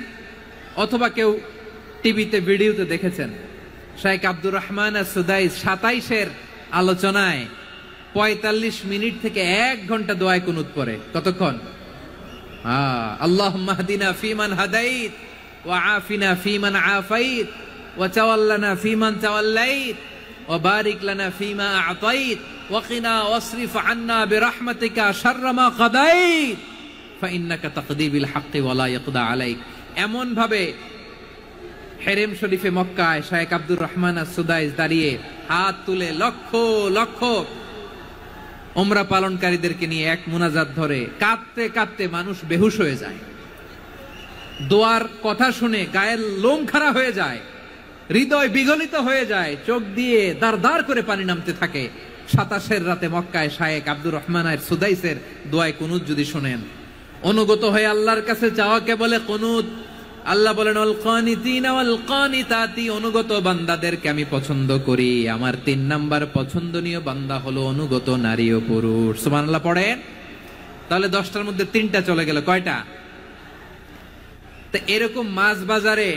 অথবা কেউ টিভিতে ভিডিওতে দেখেছেন, শাইখ আব্দুর রহমান আস-সুদাইস 27-এর আলোচনায় 45 মিনিট থেকে 1 ঘন্টা দোয়ায় কুনুত পড়ে। কতক্ষণ? আল্লাহুম্মা হদিনা ফিমান হাদাইত ওয়া আফিনা ফিমান আফাইত ওয়া তাওয়াল্লানা ফিমান তাওয়াল্লাইত ওয়া বারিক লানা ফিমা আ'তাইত ওয়া কিনা ওয়াসরিফ আন্না বিরহমাতিকা শাররা মা কাদাইত ফাইন্নাকা তাকদি বিল হাক্কি ওয়া লা ইয়াকদা আলাইক। এমন ভাবে হেরেম শরীফে মক্কায় শাইখ আব্দুর রহমান আস-সুদাইস দাঁড়িয়ে হাত তুলে লক্ষ লক্ষ উমরা পালনকারীদেরকে নিয়ে এক মুনাজাত ধরে কাঁদতে কাঁদতে মানুষ বেহুশ হয়ে যায়। দোয়ার কথা শুনে গায়ের লোম খাড়া হয়ে যায়, হৃদয় বিগলিত হয়ে যায়, চোখ দিয়ে দাঁড় দাঁড় করে পানি নামতে থাকে। 27-এর রাতে মক্কায় শাইখ আব্দুর রহমান আস-সুদাইসের দোয়ায় কুনুত যদি শুনেন, অনুগত হয়ে আল্লাহর কাছে চাওয়াকে বলে কুনুত। আল্লাহ বলেন আল কানিতিনা ওয়াল কানিতাতি, অনুগত বান্দাদেরকে আমি পছন্দ করি। আমার 3 নাম্বার পছন্দনীয় বান্দা হলো অনুগত নারী ও পুরুষ। সুবহানাল্লাহ পড়েন। তাহলে 10টার মধ্যে 3টা চলে গেল। কয়টা? তো এরকম মাছ বাজারে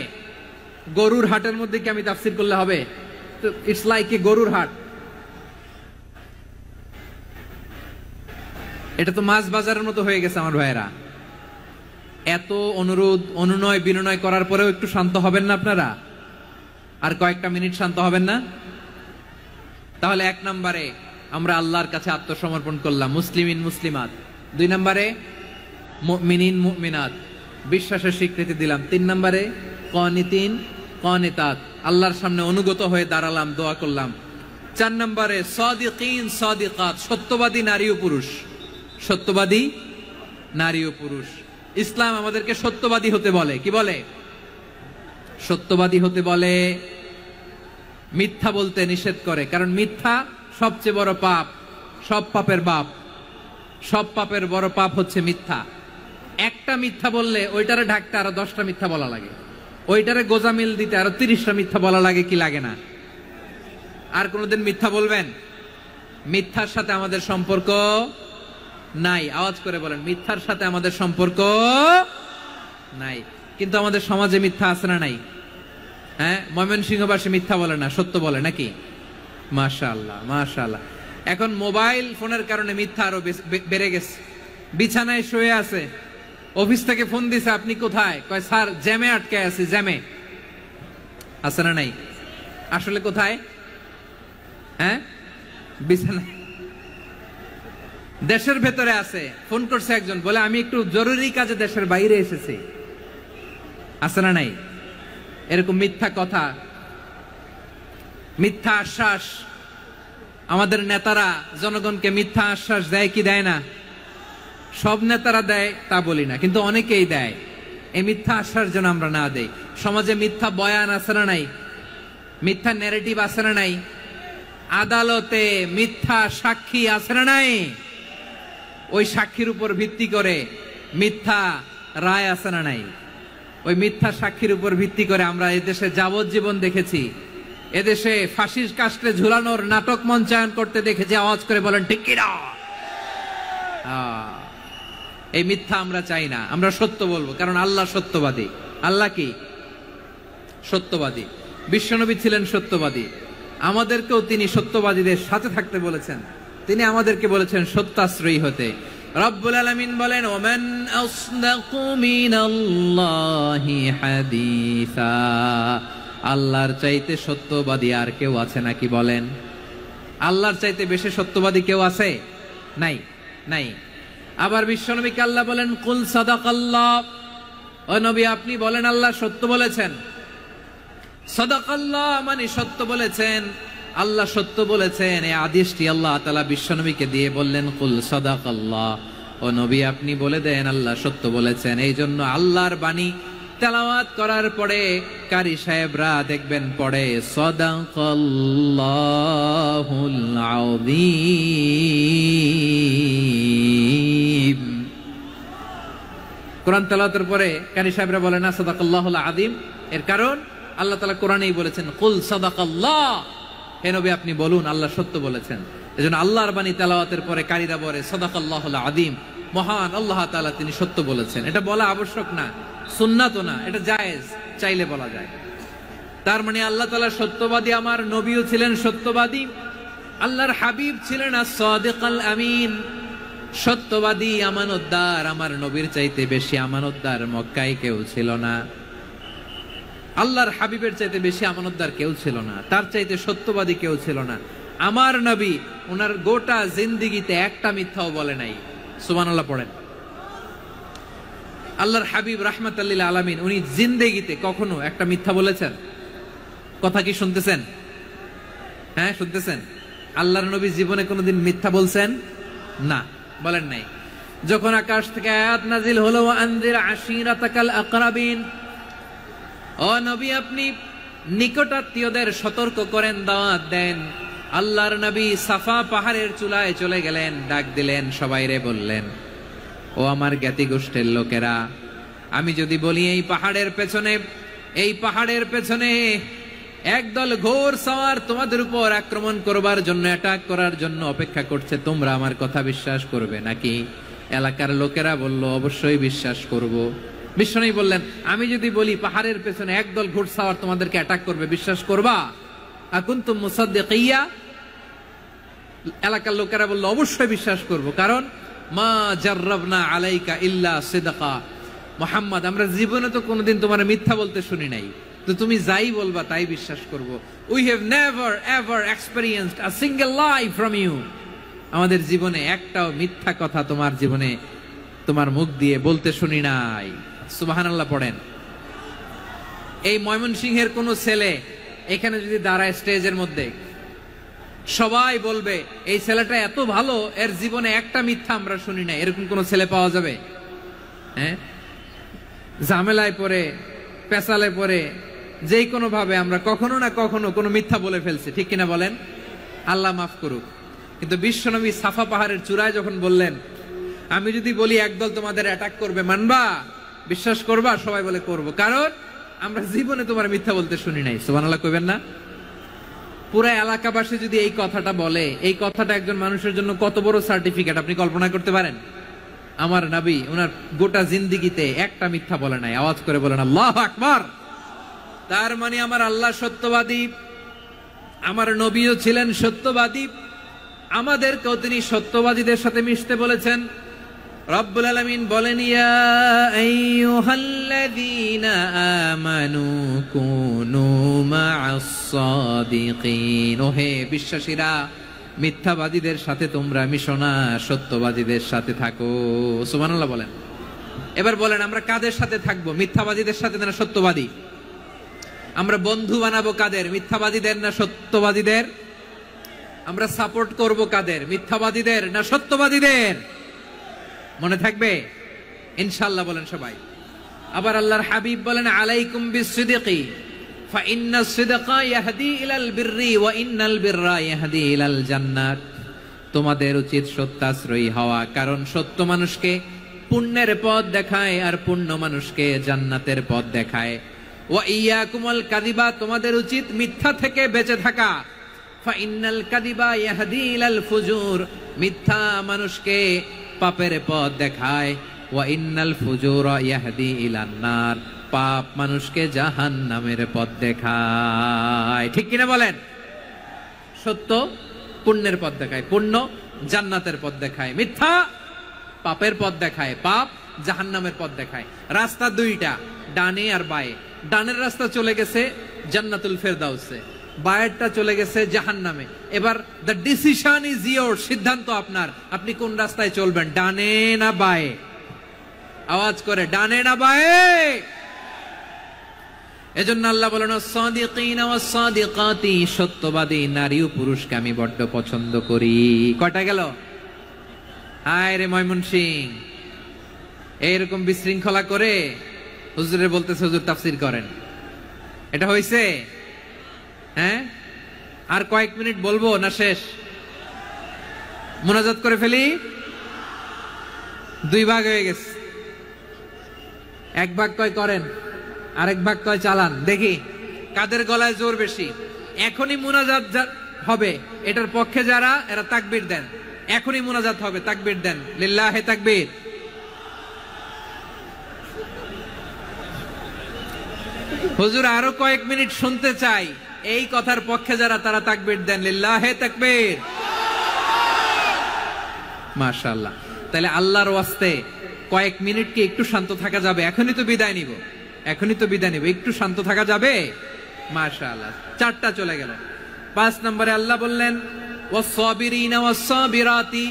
গরুর হাটের মধ্যে কি আমি তাফসীর করলে হবে? তো ইটস লাইক এ গরুর হাট। এটা তো মাছ বাজারের মতো হয়ে গেছে আমার ভাইয়েরা। এত অনুরোধ অনুনয় বিনয় করার পরেও একটু শান্ত হবেন না আপনারা? আর কয়েকটা মিনিট শান্ত হবেন না? তাহলে 1 নম্বরে আমরা আল্লাহর কাছে আত্মসমর্পণ করলাম, মুসলিমিন মুসলিমাত। 2 নম্বরে মুমিনিন মুমিনাত, বিশ্বাসের স্বীকৃতি দিলাম। 3 নম্বরে কানিতিন কানিতাত, আল্লাহর সামনে অনুগত হয়ে দাঁড়ালাম, দোয়া করলাম। 4 নম্বরে সাদিকিন সাদিকাত, সত্যবাদী নারী ও পুরুষ। সত্যবাদী নারী ও পুরুষ। ইসলাম আমাদেরকে সত্যবাদী হতে বলে। কি বলে? সত্যবাদী হতে বলে, মিথ্যা বলতে নিষেধ করে। কারণ মিথ্যা সবচেয়ে বড় পাপ, সব পাপের বাপ। সব পাপের বড় পাপ হচ্ছে মিথ্যা। একটা মিথ্যা বললে ওইটারে ঢাকতে আরো 10টা মিথ্যা বলা লাগে, ওইটারে গোজামিল দিতে আরো 30টা মিথ্যা বলা লাগে। কি লাগে না? আর কোনোদিন মিথ্যা বলবেন? মিথ্যার সাথে আমাদের সম্পর্ক নাই। আওয়াজ করে বলেন, মিথ্যার সাথে আমাদের সম্পর্ক নাই। কিন্তু আমাদের সমাজে মিথ্যা আছে না নাই? হ্যাঁ, ময়মনসিংহবাসী মিথ্যা বলে না, সত্য বলে নাকি? মাশাআল্লাহ মাশাআল্লাহ। এখন মোবাইল ফোনের কারণে মিথ্যা আরো বেড়ে গেছে। বিছানায় শুয়ে আছে, অফিস থেকে ফোন দিছে, আপনি কোথায়? কয় স্যার জ্যামে আটকে আছি। জ্যামে আছে না নাই? আসলে কোথায়? হ্যাঁ, বিছানায়। দেশের ভেতরে আছে। ফোন করছে একজন, বলে আমি একটু জরুরি কাজে দেশের বাইরে এসেছি। আছে না নাই? এরকম মিথ্যা কথা, মিথ্যা আশ্বাস। আমাদের নেতারা জনগণকে মিথ্যা আশ্বাস দেয় কি দেয় না? সব নেতারা দেয় তা বলি না, কিন্তু অনেকেই দেয়। এই মিথ্যা আশ্বাস যেন আমরা না দেই। সমাজে মিথ্যা বয়ান আছে না নাই? মিথ্যা ন্যারেটিভ আছে না নাই? আদালতে মিথ্যা সাক্ষী আছে না নাই? ওই সাক্ষীর উপর ভিত্তি করে মিথ্যা রায় আছে না নাই? ওই মিথ্যা সাক্ষীর উপর ভিত্তি করে আমরা এদেশে যাবজ্জীবন দেখেছি, এদেশে ফাঁসির কাস্টে ঝুলানোর নাটক মঞ্চায়ন করতে দেখেছি। আওয়াজ করে বলেন ঠিক কি না? এই মিথ্যা আমরা চাই না, আমরা সত্য বলবো, কারণ আল্লাহ সত্যবাদী। আল্লাহ কি? সত্যবাদী। বিশ্বনবী ছিলেন সত্যবাদী। আমাদেরকেও তিনি সত্যবাদীদের সাথে থাকতে বলেছেন। তিনি আমাদেরকে বলেছেন সত্যাশ্রয়ী হতে। রব্বুল আলামিন বলেন ওমান আসদাকু মিনাল্লাহি হাদিসা, আল্লাহর চাইতে সত্যবাদী আর কেউ আছে নাকি বলেন? আল্লাহর চাইতে বেশি সত্যবাদী কেউ আছে? নাই, নাই। আবার বিশ্বনবীকে আল্লাহ বলেন কুল সাদাকাল্লাহ, ও নবী আপনি বলেন আল্লাহ সত্য বলেছেন। সাদাকাল্লাহ মানে সত্য বলেছেন, আল্লাহ সত্য বলেছেন। এই আদেশটি আল্লাহ তাআলা বিশ্বনবীকে দিয়ে বললেন কুল সাদাকাল্লাহ, ও নবী আপনি বলে দেন আল্লাহ সত্য বলেছেন। এই জন্য আল্লাহর বাণী তেলাওয়াত করার পরে কারি সাহেবরা দেখবেন পড়ে সাদাকাল্লাহুল আযীম। কোরআন তেলাওয়াতের পরে কারি সাহেবরা বলে না সাদাকাল্লাহুল আযীম, এর কারণ আল্লাহ তাআলা কোরআনেই বলেছেন কুল সাদাকাল্লাহ, হে নবী আপনি বলুন আল্লাহ সত্য বলেছেন। এজন্য আল্লাহর বাণী তেলাওয়াতের পরে কারীরা বলে সাদাকাল্লাহুল আযীম, মহান আল্লাহ তাআলা তিনি সত্য বলেছেন। এটা বলা আবশ্যক না, সুন্নাতও না, এটা জায়েজ, চাইলে বলা যায়। তার মানে আল্লাহ তাআলা সত্যবাদী, আমার নবীও ছিলেন সত্যবাদী, আল্লাহর হাবিব ছিলেন as-সাদিকাল আমিন, সত্যবাদী আমানতদার। আমার নবীর চাইতে বেশি আমানতদার মক্কায় কেউ ছিল না, আল্লাহর হাবিবের চাইতে বেশি আমানতদার কেউ ছিল না, তার চাইতে সত্যবাদী কেউ ছিল না। আমার নবী ওনার গোটা জিন্দেগিতে একটা মিথ্যাও বলে নাই। সুবহানাল্লাহ পড়েন। আল্লাহর হাবিব রাহমাতাল লিল আলামিন উনি জিন্দেগিতে কখনো একটা মিথ্যা বলেছেন? কথা কি শুনতেছেন? হ্যাঁ শুনতেছেন? আল্লাহর নবী জীবনে কোনোদিন মিথ্যা বলছেন? না, বলেন নাই। যখন আকাশ থেকে আয়াত নাজিল হলো আনজির আশিরাতাকাল আকরাবিন, ও নবী আপনি নিকটাত্মীয়দের সতর্ক করেন, দাওয়াত দেন। আল্লাহর নবী সাফা পাহাড়ের চূড়ায় চলে গেলেন, ডাক দিলেন, সবাইরে বললেন ও আমার জ্ঞাতি গোষ্ঠীর লোকেরা, আমি যদি বলি এই পাহাড়ের পেছনে একদল ঘোর সওয়ার তোমাদের উপর আক্রমণ করবার জন্য, অ্যাটাক করার জন্য অপেক্ষা করছে, তোমরা আমার কথা বিশ্বাস করবে নাকি? এলাকার লোকেরা বলল অবশ্যই বিশ্বাস করব। বিশ্বনবী বললেন আমি যদি বলি পাহাড়ের পেছনে একদল ঘোড়সাওয়ার তোমাদেরকে অ্যাটাক করবে, বিশ্বাস করবা? আকুনতুম মুসাদ্দিকিয়া? এলাকার লোকেরা বলল অবশ্যই বিশ্বাস করব, কারণ মা জাররাবনা আলাইকা ইল্লা সিদকা, মুহাম্মদ আমরা জীবনে তো কোনোদিন তোমার মিথ্যা বলতে শুনি নাই, তো তুমি যাই বলবা তাই বিশ্বাস করব। We have never ever experienced a single lie from you, আমাদের জীবনে একটাও মিথ্যা কথা তোমার জীবনে তোমার মুখ দিয়ে বলতে শুনি নাই। সুবহানাল্লাহ পড়েন। এই ময়মনসিংহের কোন ছেলে এখানে যদি দাঁড়ায় স্টেজের মধ্যে, সবাই বলবে এই ছেলেটা এত ভালো, এর জীবনে একটা মিথ্যা আমরা শুনি নাই, এরকম কোন ছেলে পাওয়া যাবে? হ্যাঁ, ঝামেলায় পড়ে, পেশালে পড়ে, যেই কোনো ভাবে আমরা কখনো না কখনো কোনো মিথ্যা বলে ফেলছি, ঠিক কিনা বলেন? আল্লাহ মাফ করুক। কিন্তু বিশ্বনবী সাফা পাহাড়ের চূড়ায় যখন বললেন আমি যদি বলি একদল তোমাদের অ্যাটাক করবে, মানবা? বিশ্বাস করবা? সবাই বলে করব, কারণ আমরা জীবনে তোমার মিথ্যা বলতে শুনি নাই। সুবহানাল্লাহ কইবেন না? পুরা এলাকাবাসী যদি এই কথাটা বলে, এই কথাটা একজন মানুষের জন্য কত বড় সার্টিফিকেট আপনি কল্পনা করতে পারেন? আমার নবী ওনার গোটা জিন্দেগিতে একটা মিথ্যা বলে নাই। আওয়াজ করে বলেন আল্লাহু আকবার। তার মানে আমার আল্লাহ সত্যবাদী, আমার নবীও ছিলেন সত্যবাদী, আমাদেরকেও তিনি সত্যবাদীদের সাথে মিশতে বলেছেন। রব্বুল আলামিন বলেন ইয়া আইয়ুহাল্লাযীনা আমানু কুনু মা'আস সাদিকিন, ওহে বিশ্বাসীরা মিথ্যাবাদীদের সাথে তোমরা মিশো না, সত্যবাদীদের সাথে থাকো। সুবহানাল্লাহ বলেন। এবার বলেন আমরা কাদের সাথে থাকবো? মিথ্যাবাদীদের সাথে না সত্যবাদী? আমরা বন্ধু বানাবো কাদের? মিথ্যাবাদীদের না সত্যবাদীদের? আমরা সাপোর্ট করব কাদের? মিথ্যাবাদীদের না সত্যবাদীদের? মনে থাকবে ইনশাআল্লাহ বলেন সবাই। আবার আল্লাহর হাবিব বলেন আলাইকুম বিসসিদকি ফাইন্নাস সিদকা ইয়াহদি ইলাল বিররি ওয়া ইন্নাল বিররা ইয়াহদি ইলাল জান্নাত, তোমাদের উচিত সত্যাশ্রয়ী হওয়া, কারণ সত্য মানুষকে পুণ্যের পথ দেখায় আর পুণ্য মানুষকে জান্নাতের পথ দেখায়। ওয়া ইয়াকুমুল কাযিবা, তোমাদের উচিত মিথ্যা থেকে বেঁচে থাকা। ফাইন্নাল কাযিবা ইয়াহদি ইলাল ফুজুর, মিথ্যা মানুষকে পাপের পথ দেখায়। ওয়া ইন্নাল ফুজুরা ইয়াহদি ইলান নার, পাপ মানুষকে জাহান্নামের পথ দেখায়। ঠিক কিনা বলেন? সত্য পুণ্যের পথ দেখায়, পুণ্য জান্নাতের পথ দেখায়, মিথ্যা পাপের পথ দেখায়, পাপ জাহান্নামের পথ দেখায়। রাস্তা দুইটা, ডানে আর বায়ে। ডানের রাস্তা চলে গেছে জান্নাতুল ফেরদাউসে, বায়েরটা চলে গেছে জাহান্নামে। এবার দ্য ডিসিশন ইজ ইয়োর, সিদ্ধান্ত আপনার, আপনি কোন রাস্তায় চলবেন, ডানে না বায়ে? আওয়াজ করে, ডানে না বায়ে? এজন্য আল্লাহ বলেন সাদিকিনা ওয়াস সাদিকাতি, সত্যবাদী নারী ও পুরুষকে আমি বড্ড পছন্দ করি। কয়টা গেল? হায় রে ময়মনসিং, এইরকম বিশৃঙ্খলা করে হুজুরে বলতেছে হুজুর তাফসীর করেন, এটা হইছে? হ্যাঁ, আর কয়েক মিনিট বলবো না শেষ? মুনাজাত করে ফেলি। দুই ভাগ হয়ে গেছে, এক ভাগ কয় করেন, আরেক ভাগ কয় চালান। দেখি কাদের গলায় জোর বেশি। এখনই মুনাজাত হবে, এটার পক্ষে যারা, এরা তাকবীর দেন। এখনই মুনাজাত হবে, তাকবীর দেন, লিল্লাহে তাকবীর। হুজুর আরো কয়েক মিনিট শুনতে চাই, এই কথার পক্ষে যারা, তারা তাকবীর দেন, লিল্লাহে তাকবীর। মাশাআল্লাহ। তাহলে আল্লাহর ওয়াস্তে কয়েক মিনিট কি একটু শান্ত থাকা যাবে? এখনই তো বিদায় নিব, এখনই তো বিদায় নিব, একটু শান্ত থাকা যাবে? মাশাআল্লাহ। 4টা চলে গেল। 5 নম্বরে আল্লাহ বললেন ওয়াস-সাবিরিনা ওয়াস-সাবিরাতি,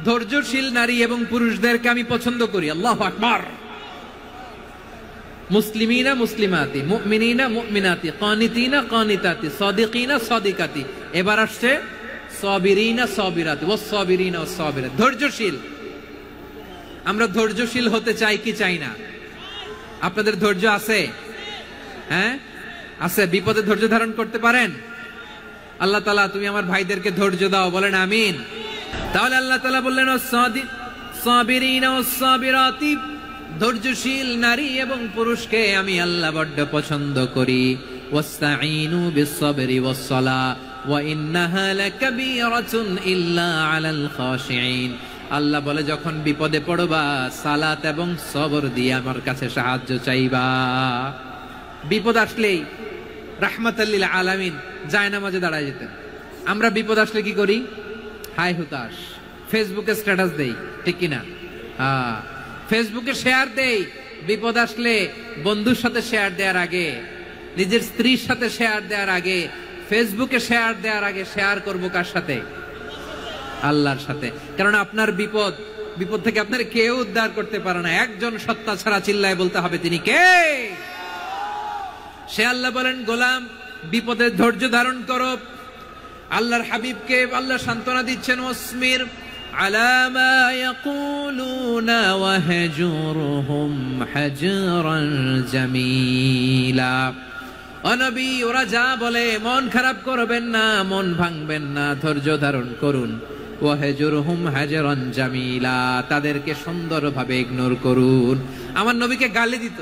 ধৈর্যশীল নারী এবং পুরুষদেরকে আমি পছন্দ করি। আল্লাহু আকবার। মুসলিমিনা মুসলিমাতি, মুমিনিনা মুমিনাতি, কানিতিনা কানিতাতি, সাদিকিনা সাদিকাতি। এবার আসছে সাবিরিনা সাবিরাতি, ওয়াস-সাবিরিনা ওয়াস-সাবিরাত, ধৈর্যশীল। আমরা ধৈর্যশীল হতে চাই কি চাই না? আপনাদের ধৈর্য আছে? হ্যাঁ আছে? বিপদে ধৈর্য ধারণ করতে পারেন? আল্লাহ তাআলা তুমি আমার ভাইদেরকে ধৈর্য দাও, বলেন আমিন। তাহলে আল্লাহ তাআলা বললেন সাবিরিনা ওয়াস-সাবিরাতি, ধৈর্যশীল নারী এবং পুরুষকে আমি আল্লাহ বড্ড পছন্দ করি। ওয়াস্তাঈনু বিস-সাবরি ওয়াস-সালাহ ওয়া ইন্নাহা লাকাবীরাতুন ইল্লা আলাল খাশিঈন। আল্লাহ বলে যখন বিপদে পড়বা, সালাত এবং সবর দিয়ে আমার কাছে সাহায্য চাইবা। বিপদ আসলেই রাহমাতাল লিল আলামিন জায়নামাজে দাঁড়ায় যেতেন। আমরা বিপদ আসলে কি করি? হাই হুতাশ, ফেসবুকে স্ট্যাটাস দেই, ঠিক কিনা? হ্যাঁ, ফেসবুকে শেয়ার দেই। বিপদ আসলে বন্ধুর সাথে শেয়ার দেওয়ার আগে, নিজের স্ত্রীর সাথে শেয়ার দেওয়ার আগে, ফেসবুকে শেয়ার দেওয়ার আগে শেয়ার করব কার সাথে? আল্লাহর সাথে। কারণ আপনার বিপদ থেকে আপনার কেউ উদ্ধার করতে পারে না, একজন সত্তা ছাড়া। চিল্লায় বলতে হবে তিনি কে? সে আল্লাহ। বলেন গোলাম বিপদে ধৈর্য ধারণ করো। আল্লাহর হাবিবকে আল্লাহ সান্ত্বনা দিচ্ছেন, ওয়াসমির আলা মা ইয়াকুলুনা ওয়াহজুরহুম হাজরান জামিলা। ও নবী, ওরা যা বলে মন খারাপ করবেন না, মন ভাঙবেন না, ধৈর্য ধারণ করুন। ওয়াহজুরহুম হাজরান জামিলা, তাদেরকে সুন্দরভাবে ইগনোর করুন। আমার নবীকে গালি দিত,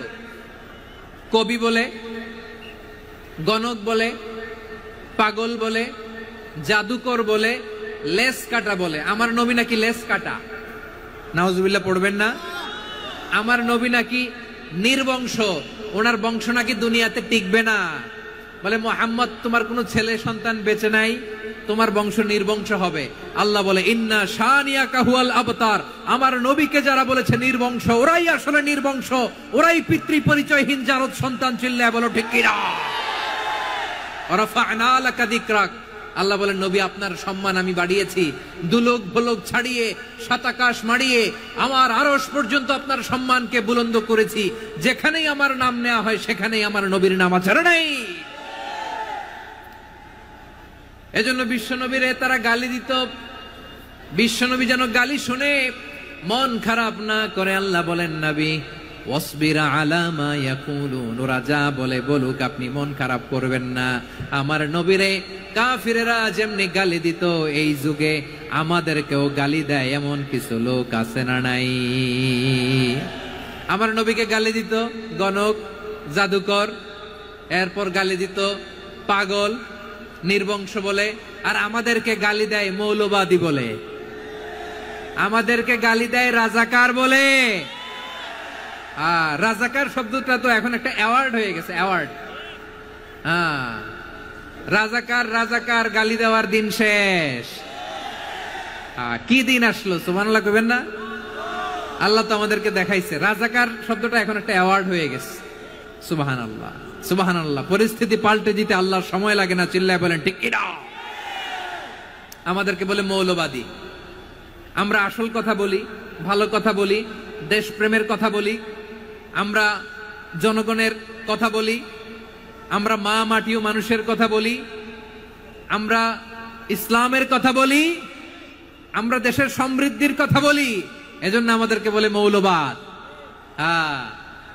কবি বলে, গণক বলে, পাগল বলে, জাদুকর বলে, লেস কাটা বলে। আমার নবী নাকি লেস কাটা? নাউজুবিল্লাহ পড়বেন না। আমার নবী নাকি নির্বংশ, ওনার বংশ নাকি দুনিয়াতে টিকবে না। বলে মুহাম্মদ তোমার কোনো ছেলে সন্তান বেঁচে নাই, তোমার বংশ নির্বংশ হবে। আল্লাহ বলে ইন্না শানিয়াকা হুয়াল আবতার। আমার নবীকে যারা বলেছে নির্বংশ, ওরাই আসলে নির্বংশ, ওরাই পিতৃ পরিচয়হীন জারদ সন্তান। চিল্লায় বলো ঠিক কিনা? রাফা'না লাকা যিকরাক। আল্লাহ বলেন নবী আপনার সম্মান আমি বাড়িয়েছি, দুলোক ভোলোক ছাড়িয়ে, সাত আকাশ মাড়িয়ে আমার আরশ পর্যন্ত আপনার সম্মানকে বুলন্দ করেছি। যেখানেই আমার নাম নেওয়া হয় সেখানেই আমার নবীর নাম আছে না নাই? এজন্য বিশ্বনবীরে তারা গালি দিত। বিশ্বনবী যেন গালি শুনে মন খারাপ না করে আল্লাহ বলেন নবী ওয়াসবির আলা মা ইয়াকুলুন, ওরা যা বলে বলুক, আপনি মন খারাপ করবেন না। আমার নবীরে কাফিরেরা যেমনি গালি দিত, এই যুগে আমাদেরকেও গালি দেয় এমন কিছু লোক আছে না নাই? আমার নবীকে গালি দিত গণক, জাদুকর, এরপর গালি দিত পাগল, নির্বংশ বলে। আর আমাদেরকে গালি দেয় মৌলবাদী বলে, আমাদেরকে গালি দেয় রাজাকার বলে। রাজাকার শব্দটা তো এখন একটা অ্যাওয়ার্ড হয়ে গেছে, অ্যাওয়ার্ড। রাজাকার রাজাকার গালি দেওয়ার দিন শেষ। কি দিন আসলো? সুবহানাল্লাহ কইবেন না? আল্লাহ তো আমাদেরকে দেখাইছে। রাজাকার শব্দটা এখন একটা অ্যাওয়ার্ড হয়ে গেছে। সুবহানাল্লাহ, সুবহানাল্লাহ। পরিস্থিতি পাল্টে দিতে আল্লাহর সময় লাগে না। চিল্লায় বলেন ঠিক কিনা? আমাদেরকে বলে মৌলবাদী। আমরা আসল কথা বলি, ভালো কথা বলি, দেশপ্রেমের কথা বলি, আমরা জনগণের কথা বলি, আমরা মা মাটি ও মানুষের কথা বলি, আমরা ইসলামের কথা বলি, আমরা দেশের সমৃদ্ধির কথা বলি। এজন্য আমাদেরকে বলে মৌলবাদ।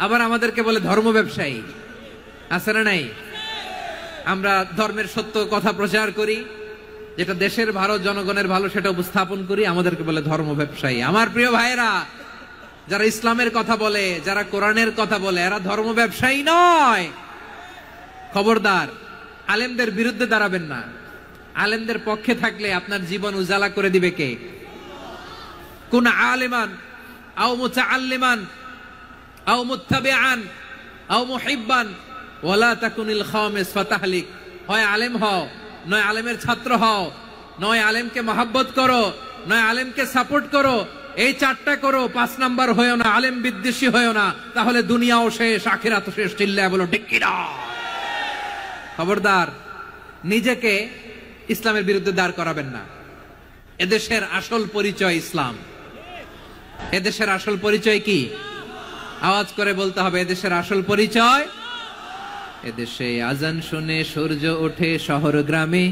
আবার আমাদেরকে বলে ধর্ম ব্যবসায়ী। আছে না নাই? আমরা ধর্মের সত্য কথা প্রচার করি, যেটা দেশের ভালো, জনগণের ভালো, সেটা উপস্থাপন করি, আমাদেরকে বলে ধর্ম ব্যবসায়ী। আমার প্রিয় ভাইরা, যারা ইসলামের কথা বলে, যারা কোরআনের কথা বলে, এরা ধর্ম ব্যবসায়ী নয়। খবরদার, আলেমদের বিরুদ্ধে দাঁড়াবেন না। আলেমদের পক্ষে থাকলে আপনার জীবন উজালা করে দিবে কে? কুন আলিমান আও মুতাআল্লিমান আও মুত্তাবিআন আও মুহিব্বান ওয়ালা তাকুনিল খামিস ফাতাহলিক। হয় আলেম হও, নয় আলেমের ছাত্র হও, নয় আলেমকে মহব্বত করো, নয় আলেমকে সাপোর্ট করো। এই চারটা করো, 5 নাম্বার হয়েও না, আলেম বিদ্বেষী হয়েও না, তাহলে দুনিয়াও শেষ, আখিরাতও শেষ। চিল্লায় বলো ঠিক কিনা? খবরদার, নিজেকে ইসলামের বিরুদ্ধে দাঁড় করাবেন না। এদেশের আসল পরিচয় ইসলাম। এদেশের আসল পরিচয় কি? আওয়াজ করে বলতে হবে, এদেশের আসল পরিচয়। এদেশে আজান শুনে সূর্য ওঠে শহর গ্রামে,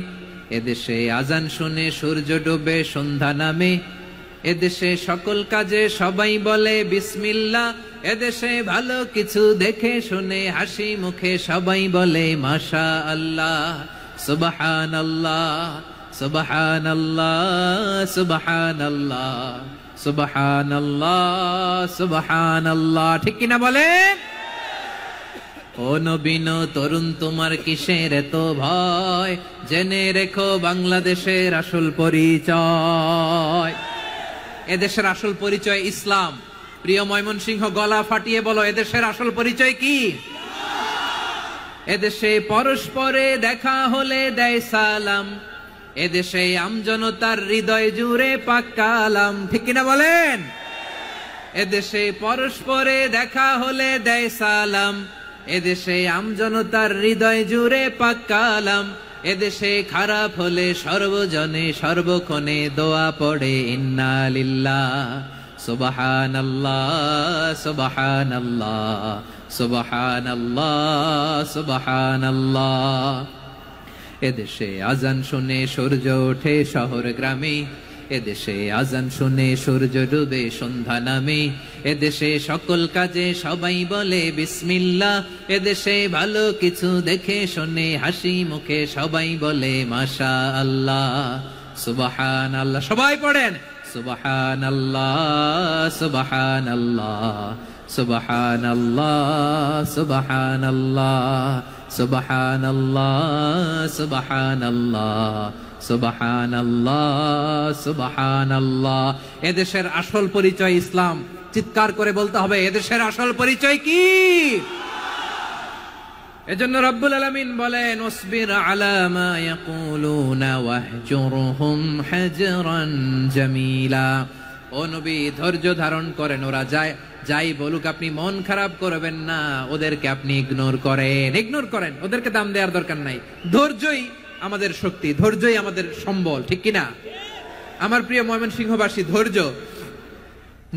এদেশে আজান শুনে সূর্য ডোবে সন্ধ্যা নামে, এদেশে সকল কাজে সবাই বলে বিসমিল্লাহ, এদেশে ভালো কিছু দেখে শুনে হাসি মুখে সবাই বলে মাশা আল্লাহ, সুবহানাল্লাহ, সুবহানাল্লাহ, সুবহানাল্লাহ, সুবহানাল্লাহ, সুবহানাল্লাহ। ঠিক কিনা বলেন? ও নবীন তরুণ, তোমার কিসের এত ভয়? জেনে রেখো বাংলাদেশের আসল পরিচয়। এদেশের আসল পরিচয় ইসলাম। প্রিয় ময়মনসিংহ, গলা ফাটিয়ে বলো, এদেশের আসল পরিচয় কি? এদেশে পরস্পরে দেখা হলে দেয় সালাম, এদেশে আমজনতার হৃদয় জুড়ে পাক কালাম। ঠিক কিনা বলেন? এদেশে পরস্পরে দেখা হলে দেয় সালাম, এদেশে আমজনতার হৃদয় জুড়ে পাক কালাম, এদেশে খারাপ হলে সর্বজনে সর্বক্ষণে দোয়া পড়ে ইন্না লিল্লাহ, সুবহানাল্লাহ, সুবহানাল্লাহ, সুবহানাল্লাহ, সুবহানাল্লাহ। এদেশে আজান শুনে সূর্য ওঠে শহর গ্রামে, এদেশে আজান শুনে সূর্য ডুবে সন্ধ্যা নামে, এদেশে সকল কাজে সবাই বলে বিসমিল্লাহ, এদেশে ভালো কিছু দেখে শুনে হাসি মুখে সবাই বলে মাশা আল্লাহ, সুবহানাল্লাহ। সবাই পড়েন সুবহানাল্লাহ, সুবহানাল্লাহ, সুবহানাল্লাহ, সুবহানাল্লাহ, সুবহানাল্লাহ, সুবহানাল্লাহ, সুবহানাল্লাহ, সুবহানাল্লাহ। এদেশের আসল পরিচয় ইসলাম। চিৎকার করে বলতে হবে, এদেশের আসল পরিচয় কি? এজন্য রব্বুল আলামিন বলেন, ওয়াসবির আলা মা ইয়াকুলুনা ওয়াহজুরহুম হাজরান জামিলা। ও নবী, ধৈর্য ধারণ করেন, ওরা যাই বলুক আপনি মন খারাপ করবেন না, ওদেরকে আপনি ইগনোর করেন, ওদেরকে দাম দেওয়ার দরকার নাই। ধৈর্যই আমাদের শক্তি, ধৈর্যই আমাদের সম্বল। ঠিক কিনা? আমার প্রিয় ময়মনসিংহবাসী,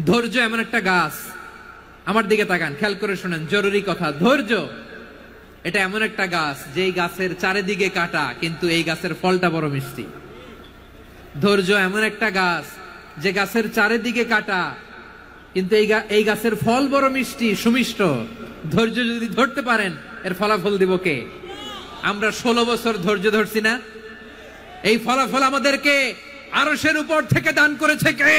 ধৈর্য এমন একটা গাছ। আমার দিকে তাকান, খেয়াল করে শুনেন, জরুরি কথা। ধৈর্য এটা এমন একটা গাছ, যেই গাছের চারিদিকে কাটা, কিন্তু এই গাছের ফলটা বড় মিষ্টি। ধৈর্য এমন একটা গাছ, যে গাছের চারিদিকে কাটা, কিন্তু এই গাছের ফল বড় মিষ্টি, সুমিষ্ট। ধৈর্য যদি ধরতে পারেন, এর ফলাফল দিব কে? আমরা 16 বছর ধৈর্য ধরছি না? এই ফলাফল আমাদেরকে আরশের উপর থেকে দান করেছে কে?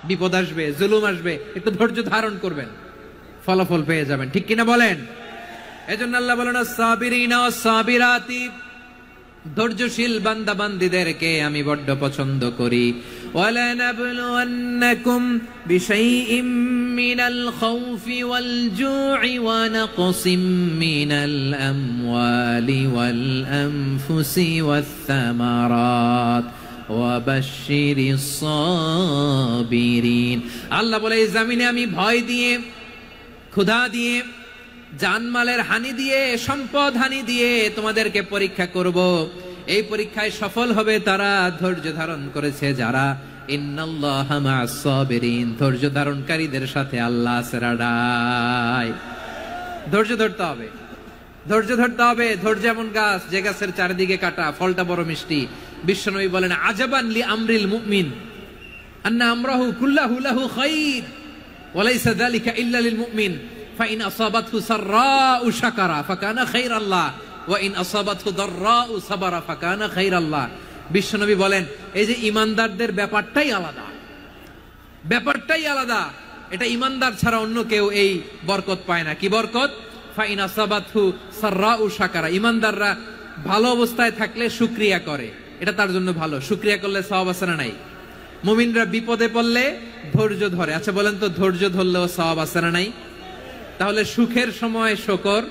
বিপদ আসবে, জুলুম আসবে, একটু ধৈর্য ধারণ করবেন, ফলাফল পেয়ে যাবেন। ঠিক কিনা বলেন? এজন্য আল্লাহ বলেন, আস-সাবিরিনা ওয়াস-সাবিরাতি, ধৈর্যশীল বান্দা বান্দীদেরকে আমি বড্ড পছন্দ করি। ওয়ালানাবলুওয়ান্নাকুম বিশাইইম মিনাল খাউফি ওয়াল জু'i ওয়া নাকসিম মিনাল আমওয়ালি ওয়াল আনফুসি ওয়াস সামারাত ওয়াবাশশিরিস সাবিরিন। আল্লাহ বলে এই জমিনে আমি ভয় দিয়ে, ক্ষুধা দিয়ে, জানমালের হানি দিয়ে, সম্পদ হানি দিয়ে তোমাদেরকে পরীক্ষা করব। এই পরীক্ষায় সফল হবে তারা, ধৈর্য ধারণ করেছে যারা। ইন্নাল্লাহা মা'আস সাবিরিন, ধৈর্য ধারণকারীদের সাথে আল্লাহ আছে রাডায়। ধৈর্য ধরতে হবে, ধৈর্য ধরতে হবে। ধৈর্য এমন গাছ যে গাছের চারিদিকে কাটা, ফলটা বড় মিষ্টি। বিশ্বনবী বলেন আজাবান লি আমরিল মুমিন আন্না আমরাহু কুল্লাহু লাহু খাইর ওয়া লাইসা যালিকা ইল্লা লিল মুমিন ফাইন আসাবাতহু সাররাউ শাকারা ফাকানা খাইরাল্লাহ ওয়া ইন আসাবাতহু দাররাউ সাবারা ফাকানা খাইরাল্লাহ। বিশ্বনবী বলেন এই যে ইমানদারদের ব্যাপারটাই আলাদা, ব্যাপারটাই আলাদা। এটা ইমানদার ছাড়া অন্য কেউ এই বরকত পায় না। কি বরকত? ফাইন আসাবাতহু সাররাউ শাকারা। ইমানদাররা ভালো অবস্থায় থাকলে শুকরিয়া করে, এটা তার জন্য ভালো। শুকরিয়া করলে সওয়াব আছে না নাই? মুমিনরা বিপদে পড়লে ধৈর্য ধরে। আচ্ছা বলেন তো, ধৈর্য ধরলেও সওয়াব আছে না নাই? তাহলে সুখের সময় শুকর,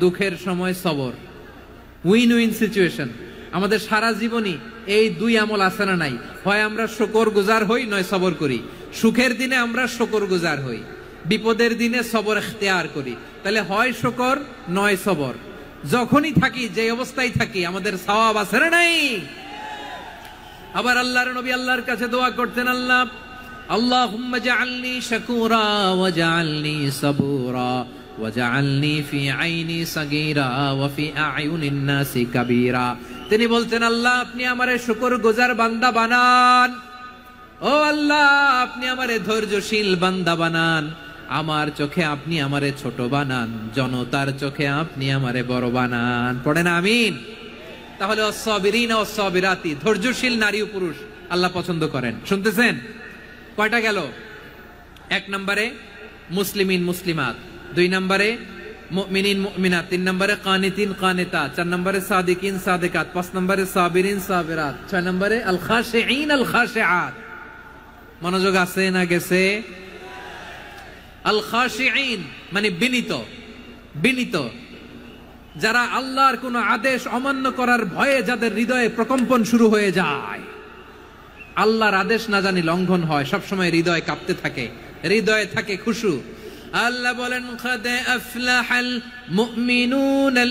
দুঃখের সময় সবর, উইন উইন সিচুয়েশন। আমাদের সারা জীবনই এই দুই আমল আছে না নাই? হয় আমরা শুকর গুজার হই, নয় সবর করি। সুখের দিনে আমরা শুকর গুজার হই, বিপদের দিনে সবর ইখতিয়ার করি। তাহলে হয় শুকর নয় সবর। যখনই থাকি, যে অবস্থায় থাকি, আমাদের সওয়াব আছে না নাই? আবার আল্লাহর নবী আল্লাহর কাছে দোয়া করতেন, আল্লাহ আল্লাহুম্মা জাআলনি শাকুরা ওয়া জাআলনি সাবুরা ওয়া জাআলনি ফি আইনি সাগীরা ওয়া ফি আ'য়ুনিন নাসি কাবীরা। তিনি বলতেন আল্লাহ আপনি আমারে শুকরগুজার বান্দা বানান, ও আল্লাহ আপনি আমারে ধৈর্যশীল বান্দা বানান, আমার চোখে আপনি আমারে ছোট বানান, জনতার চোখে আপনি আমারে বড় বানান। পড়েন আমিন। তাহলে অসসাবিরিন অসসাবিরাতি, ধৈর্যশীল নারী ও পুরুষ আল্লাহ পছন্দ করেন। শুনতেছেন? কয়টা গেল? এক নম্বরে মুসলিমিন মুসলিমাত, দুই নম্বরে মুমিনিন মুমিনাত, তিন নম্বরে কানিতিন কানিতাত, চার নম্বরে সাদিকিন সাদিকাত, পাঁচ নম্বরে সাবিরিন সাবিরাত, ছয় নম্বরে আল খাশিঈন আল খাশিআত। মনোযোগ আছে না গেছে? আল খাশিঈন মানে বিনীত, বিনীত, যারা আল্লাহর কোন আদেশ অমান্য করার ভয়ে যাদের হৃদয়ে প্রকম্পন শুরু হয়ে যায়, আল্লাহর আদেশ না জানি লঙ্ঘন হয়, সবসময় হৃদয় কাঁপতে থাকে, হৃদয়ে থাকে খুশু। আল্লাহ বলেন কাদ আফলাহাল মুমিনুনাল্লাযীনা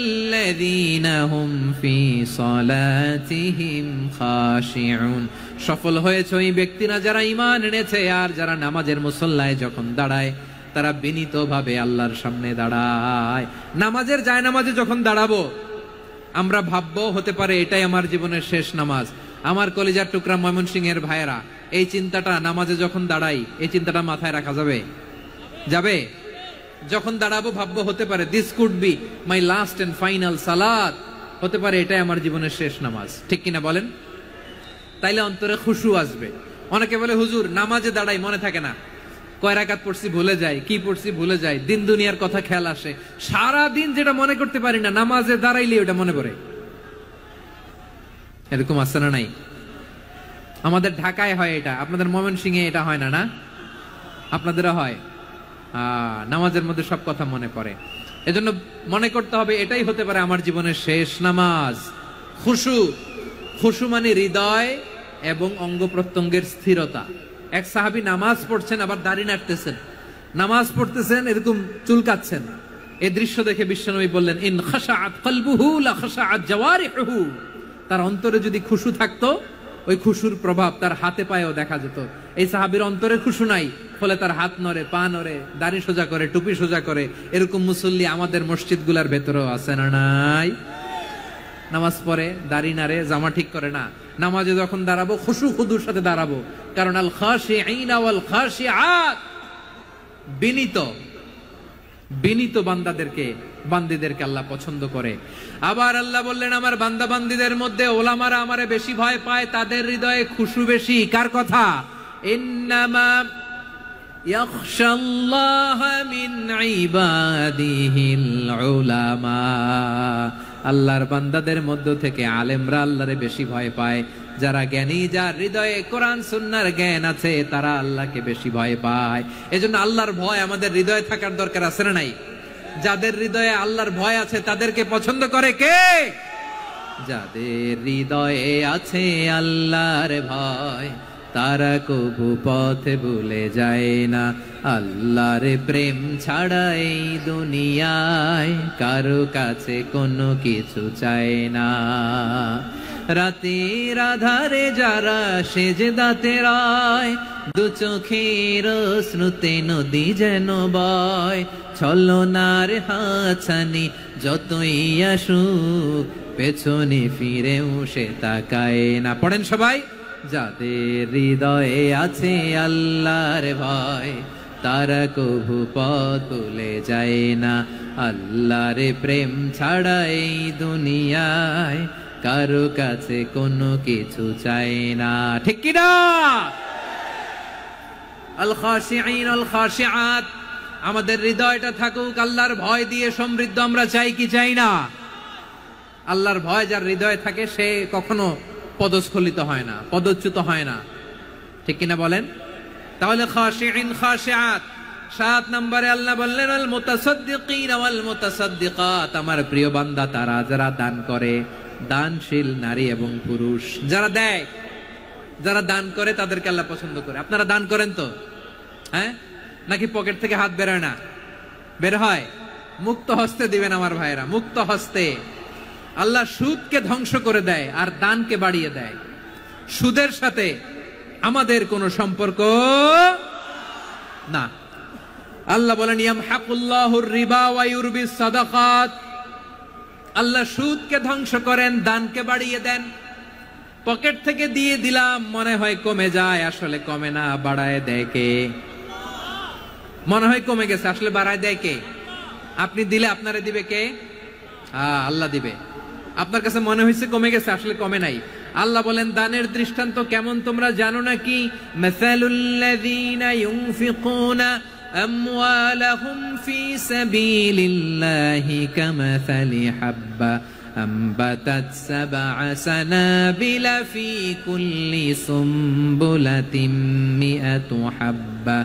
হুম ফি সালাতিহিম খাশিউন। সফল হয়েছে ওই ব্যক্তিরা যারা ঈমান এনেছে আর যারা নামাজের মুসল্লায় যখন দাঁড়ায় তারা বিনীতভাবে আল্লাহর সামনে দাঁড়ায়। নামাজের জায়নামাজে যখন দাঁড়াবো আমরা ভাববো হতে পারে এটাই আমার জীবনের শেষ নামাজ। আমার কলিজার টুকরা ময়মনসিংহের ভাইয়েরা, এই চিন্তাটা নামাজে যখন দাঁড়াই, এই চিন্তাটা মাথায় রাখা যাবে? যাবে? যখন দাঁড়াবো ভাববো হতে পারে this could be my last and final সালাত, হতে পারে এটাই আমার জীবনের শেষ নামাজ। ঠিক কিনা বলেন? তাইলে অন্তরে খুশু আসবে। অনেকে বলে হুজুর নামাজে দাঁড়াই মনে থাকে না, কয় রাকাত পড়ছি ভুলে যাই, কি পড়ছি ভুলে যাই, দিন দুনিয়ার কথা খেয়াল আসে, সারা দিন যেটা মনে করতে পারি না নামাজে দাঁড়াইলে ওটা মনে পড়ে। এরকম আছে না নাই? আমাদের ঢাকায় হয় এটা, আপনাদের ময়মনসিংহে এটা হয় না? না আপনাদেরও হয়? নামাজের মধ্যে সব কথা মনে পড়ে। এজন্য মনে করতে হবে এটাই হতে পারে আমার জীবনের শেষ নামাজ। খুশু, খুশু মানে হৃদয় এবং অঙ্গ প্রত্যঙ্গের স্থিরতা। এক সাহাবী নামাজ পড়ছেন আবার দাড়ি নাড়তেছেন, নামাজ পড়তেছেন এরকম চুলকাচ্ছেন। এই দৃশ্য দেখে বিশ্বনবী বললেন ইন খাশাআত কলবুহু লা খাশাআত জাওয়ারিহুহু। তার অন্তরে যদি খুশু থাকতো ওই খুশুর প্রভাব তার হাতে পায়েও দেখা যেত। এই সাহাবীর অন্তরে খুশু নাই, ফলে তার হাত নড়ে, পা নড়ে, দাড়ি সোজা করে, টুপি সোজা করে। এরকম মুসল্লি আমাদের মসজিদগুলোর ভেতরেও আছে না নাই? নামাজ পড়ে, দাড়ি নাড়ে, জামা ঠিক করে না। নামাজে যখন দাঁড়াবো খুশু খুদুর সাথে দাঁড়াবো, কারণ আল খাশিঈন ওয়াল খাশিআত, বিনীত, বিনীত বান্দাদেরকে, বান্দীদেরকে আল্লাহ পছন্দ করে। আবার আল্লাহ বললেন আমার বান্দা বান্দীদের মধ্যে ওলামারা আমারে বেশি ভয় পায়, তাদের হৃদয়ে খুশু বেশি। কার কথা? ইন্নামা ইয়াখশাল্লাহ মিন ইবাদিহিল উলামা। আল্লাহর বান্দাদের মধ্য থেকে আলেমরা আল্লাহরে বেশি ভয় পায়। যারা জ্ঞানী, যার হৃদয়ে কোরআন সুন্নাহর জ্ঞান আছে, তারা আল্লাহকে বেশি ভয় পায়। এজন্য আল্লাহর ভয় আমাদের হৃদয়ে থাকার দরকার আছে না নাই? যাদের হৃদয়ে আল্লাহর ভয় আছে তাদেরকে পছন্দ করে কে? যাদের হৃদয়ে আছে আল্লাহর ভয়, তারা কবু পথ ভুলে যায় না। আল্লাহর প্রেম ছাড়া এই দুনিয়ায় কারো কাছে কোনো কিছু চায় না। রাতের আধারে যারা সেজদাতে রয়, দু চোখের শ্রুতে নদী যেন বয়। ছলনার হাতছানি যতই আসুক, পেছনে ফিরেও সে তাকায় না। পড়েন সবাই। যাদের হৃদয়ে আছে আল্লাহর ভয়, তারা কবু পথ ভুলে যায় না। আল্লাহর প্রেম ছাড়া এই দুনিয়ায় কারো কাছে কোনো কিছু চাই না। ঠিক কি না? আল খাশিঈন আল খাশিআত, আমাদের হৃদয়টা থাকুক আল্লাহর ভয় দিয়ে সমৃদ্ধ। আমরা চাই কি চাই না? আল্লাহর ভয় যার হৃদয়ে থাকে সে কখনো পদস্খলিত হয় না, পদচ্যুত হয় না। ঠিক কিনা বলেন? তাহলে খাশিঈন খাশিআত। 7 নম্বরে আল্লাহ বললেন আল মুতাসাদ্দিকিন ওয়াল মুতাসাদ্দিকাত, আমার প্রিয় বান্দা তারা যারা দান করে, দানশীল নারী এবং পুরুষ যারা দেয়, যারা দান করে তাদেরকে আল্লাহ পছন্দ করে। আপনারা দান করেন তো? হ্যাঁ, নাকি পকেট থেকে হাত বেরোয় না? বের হয়। মুক্ত হস্তে দিবেন আমার ভাইরা, মুক্ত হস্তে। আল্লাহ সুদকে ধ্বংস করে দেয় আর দানকে বাড়িয়ে দেয়। সুদের সাথে আমাদের কোনো সম্পর্ক না। আল্লাহ বলেন ইয়ামহাকুল্লাহুর রিবা ওয়া ইউরবিস সাদাকাত, আল্লাহ সুদকে ধ্বংস করেন, দানকে বাড়িয়ে দেন। পকেট থেকে দিয়ে দিলাম মনে হয় কমে যায়, আসলে কমে না, বাড়ায় দেয় কে? মনে হয় কমে গেছে, আসলে বাড়ায় দেয় কে? আপনি দিলে আপনারে দিবে কে? আল্লাহ দিবে। আপনার কাছে মনে হয়েছে কমে গেছে, আসলে কমে নাই। আল্লাহ বলেন দানের দৃষ্টান্ত কেমন তোমরা জানো নাকি? মাসালুল্লাযীনা ইউনফিকুনা আমওয়ালাহুম ফি সাবিলিল্লাহি কামাসালি হাব্বা أنبتت 7 سنابل في كل سنبلة 100 حبة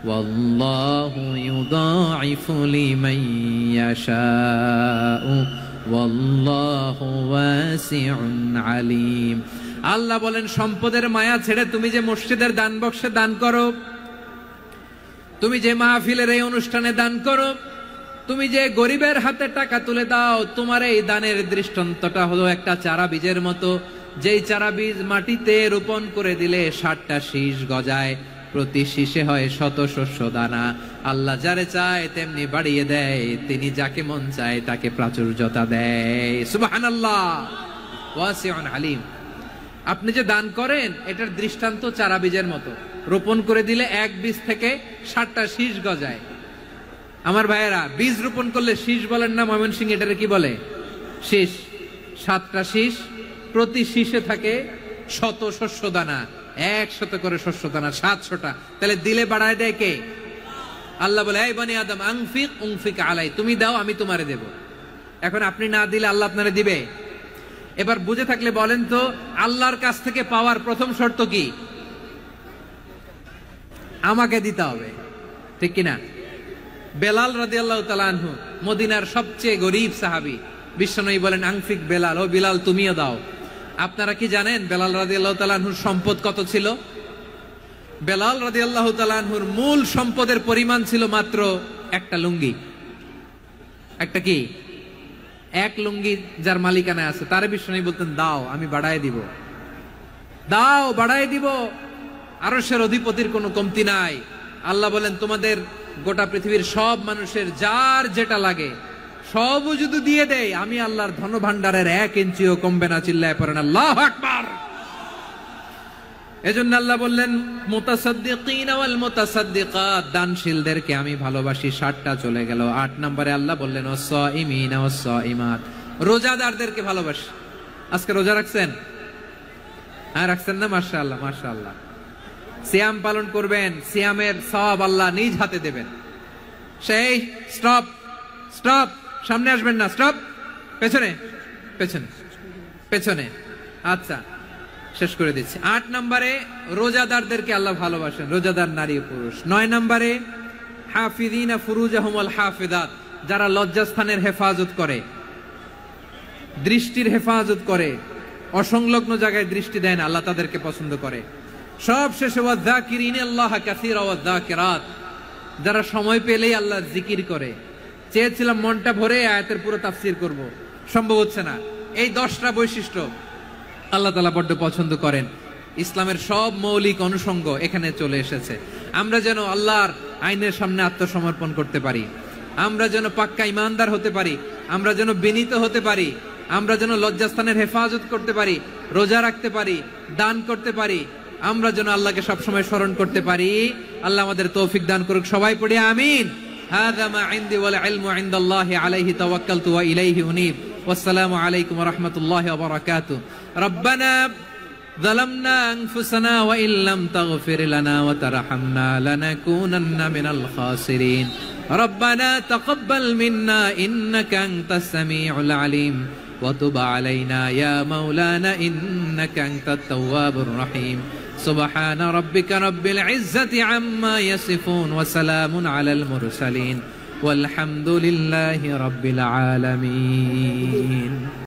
والله يضاعف لمن يشاء والله واسع عليم। আল্লাহ বলেন সম্পদের মায়া ছেড়ে তুমি যে মসজিদের দান বক্সে দান করো, তুমি যে মাহফিলের এই অনুষ্ঠানে দান করো, তুমি যে গরিবের হাতে টাকা তুলে দাও, তোমার এই দানের দৃষ্টান্তটা হলো একটা চারা বীজের মতো। যেই চারা বীজ মাটিতে রোপণ করে দিলে 60টা শীষ গজায়, প্রতি শীষে হয় 100 শস্য দানা। আল্লাহ যারে চায় তেমনি বাড়িয়ে দেয়, তিনি যাকে মন চায় তাকে প্রাচুর্যতা দেয়। সুবহানাল্লাহ, ওয়াসিউন আলিম। আপনি যে দান করেন এটার দৃষ্টান্ত চারা বীজের মতো, রোপণ করে দিলে এক বীজ থেকে 60টা শীষ গজায়। আমার ভাইয়েরা, বীজ রোপণ করলে শীষ বলেন না ময়মনসিংহ, এটারে কি বলে? শীষ। 7টা শীষ, প্রতি শীষে থাকে 100 শস্য দানা, 100 করে শস্য দানা, 700টা। তাহলে দিলে বাড়ায় দেয় কে? আল্লাহ বলে এই বনি আদম আনফিক উনফিক আলাই, তুমি দাও আমি তোমারে দেব। এখন আপনি না দিলে আল্লাহ আপনারে দিবে? এবার বুঝে থাকলে বলেন তো, আল্লাহর কাছ থেকে পাওয়ার প্রথম শর্ত কি? আমাকে দিতে হবে। ঠিক কিনা? বেলাল রাদিয়াল্লাহু তাআলা আনহু মদিনার সবচেয়ে গরীব সাহাবী, বিশ্বনবী বলেন আনফিক বেলাল, ও বিলাল তুমিও দাও। আপনারা কি জানেন বেলাল রাদিয়াল্লাহু তাআলা আনহুর সম্পদ কত ছিল? বেলাল রাদিয়াল্লাহু তাআলা আনহুর মূল সম্পদের পরিমাণ ছিল মাত্র একটা লুঙ্গি। একটা কি? এক লুঙ্গি যার মালিকানায় আছে, তারে বিশ্বনবী বলতেন দাও আমি বাড়ায় দিব, দাও বাড়ায় দিব। আরশের অধিপতির কোনো কমতি নাই। আল্লাহ বলেন তোমাদের গোটা পৃথিবীর সব মানুষের যার যেটা লাগে সবও যদি দিয়ে দেয়, আমি আল্লাহর ধন ভান্ডারের 1 ইঞ্চিও কমবে না। চিল্লায় পড়েন আল্লাহু আকবার। এজন্য আল্লাহ বললেন মুতাসাদ্দিকিন ওয়াল মুতাসাদ্দিকাত, দানশীলদেরকে আমি ভালোবাসি। 7টা চলে গেল। 8 নম্বরে আল্লাহ বললেন ওয়াস-সাইমিন ওয়াস-সাইমাত, রোজাদারদেরকে ভালোবাসি। আজকে রোজা রাখছেন? হ্যাঁ রাখছেন না? মাশাআল্লাহ মাশাআল্লাহ। সিয়াম পালন করবেন, সিয়ামের সওয়াব আল্লাহ নিজ হাতে দেবেন। সেই স্টপ স্টপ, সামনে আসবেন না, স্টপ, পেছনে পেছনে পেছনে। আচ্ছা শেষ করে দিচ্ছি। 8 নম্বরে রোজাদারদেরকে আল্লাহ ভালোবাসেন, রোজাদার নারী ও পুরুষ। 9 নম্বরে হাফিযিনা ফুরুজাহুম ওয়াল হাফিযাত, যারা লজ্জাস্থানের হেফাজত করে। দৃষ্টির হেফাজত করে, অসংলগ্ন জায়গায় দৃষ্টি দেন, আল্লাহ তাদেরকে পছন্দ করে। সব শেষে ওয়াযাকিরিনা আল্লাহ কাসীরা ওয়াযাকিরাত, যারা সময় পেলেই আল্লাহর জিকির করে। চেয়েছিলাম মনটা ভরে আয়াতের পুরো তাফসীর করব, সম্ভব হচ্ছে না। এই 10টা বৈশিষ্ট্য আল্লাহ তাআলা বড্ড পছন্দ করেন। ইসলামের সব মৌলিক অনুষঙ্গ এখানে চলে এসেছে। আমরা যেন আল্লাহর আইনের সামনে আত্মসমর্পণ করতে পারি, আমরা যেন পাক্কা ইমানদার হতে পারি, আমরা যেন বিনীত হতে পারি, আমরা যেন লজ্জাস্থানের হেফাজত করতে পারি, রোজা রাখতে পারি, দান করতে পারি, আমরা যেন আল্লাহকে সবসময় স্মরণ করতে পারি। আল্লাহ আমাদের তৌফিক দান করুক। সবাই পড়ি আমিন। হাযা মা ইনদি ওয়াল ইলমু ইনদাল্লাহি আলাইহি তাওয়াক্কালতু ওয়া ইলাইহি উনীব। ওয়াসসালামু আলাইকুম ওয়া রাহমাতুল্লাহি ওয়া বারাকাতুহু। রব্বানা ظلمنا أنفسنا وإن لم تغفر لنا وترحمنا لنكونن من الخاسرين. ربنا تقبل منا إنك أنت السميع العليم وتب علينا يا مولانا إنك أنت التواب الرحيم. سبحان ربك رب العزة عما يصفون وسلام على المرسلين والحمد لله رب العالمين.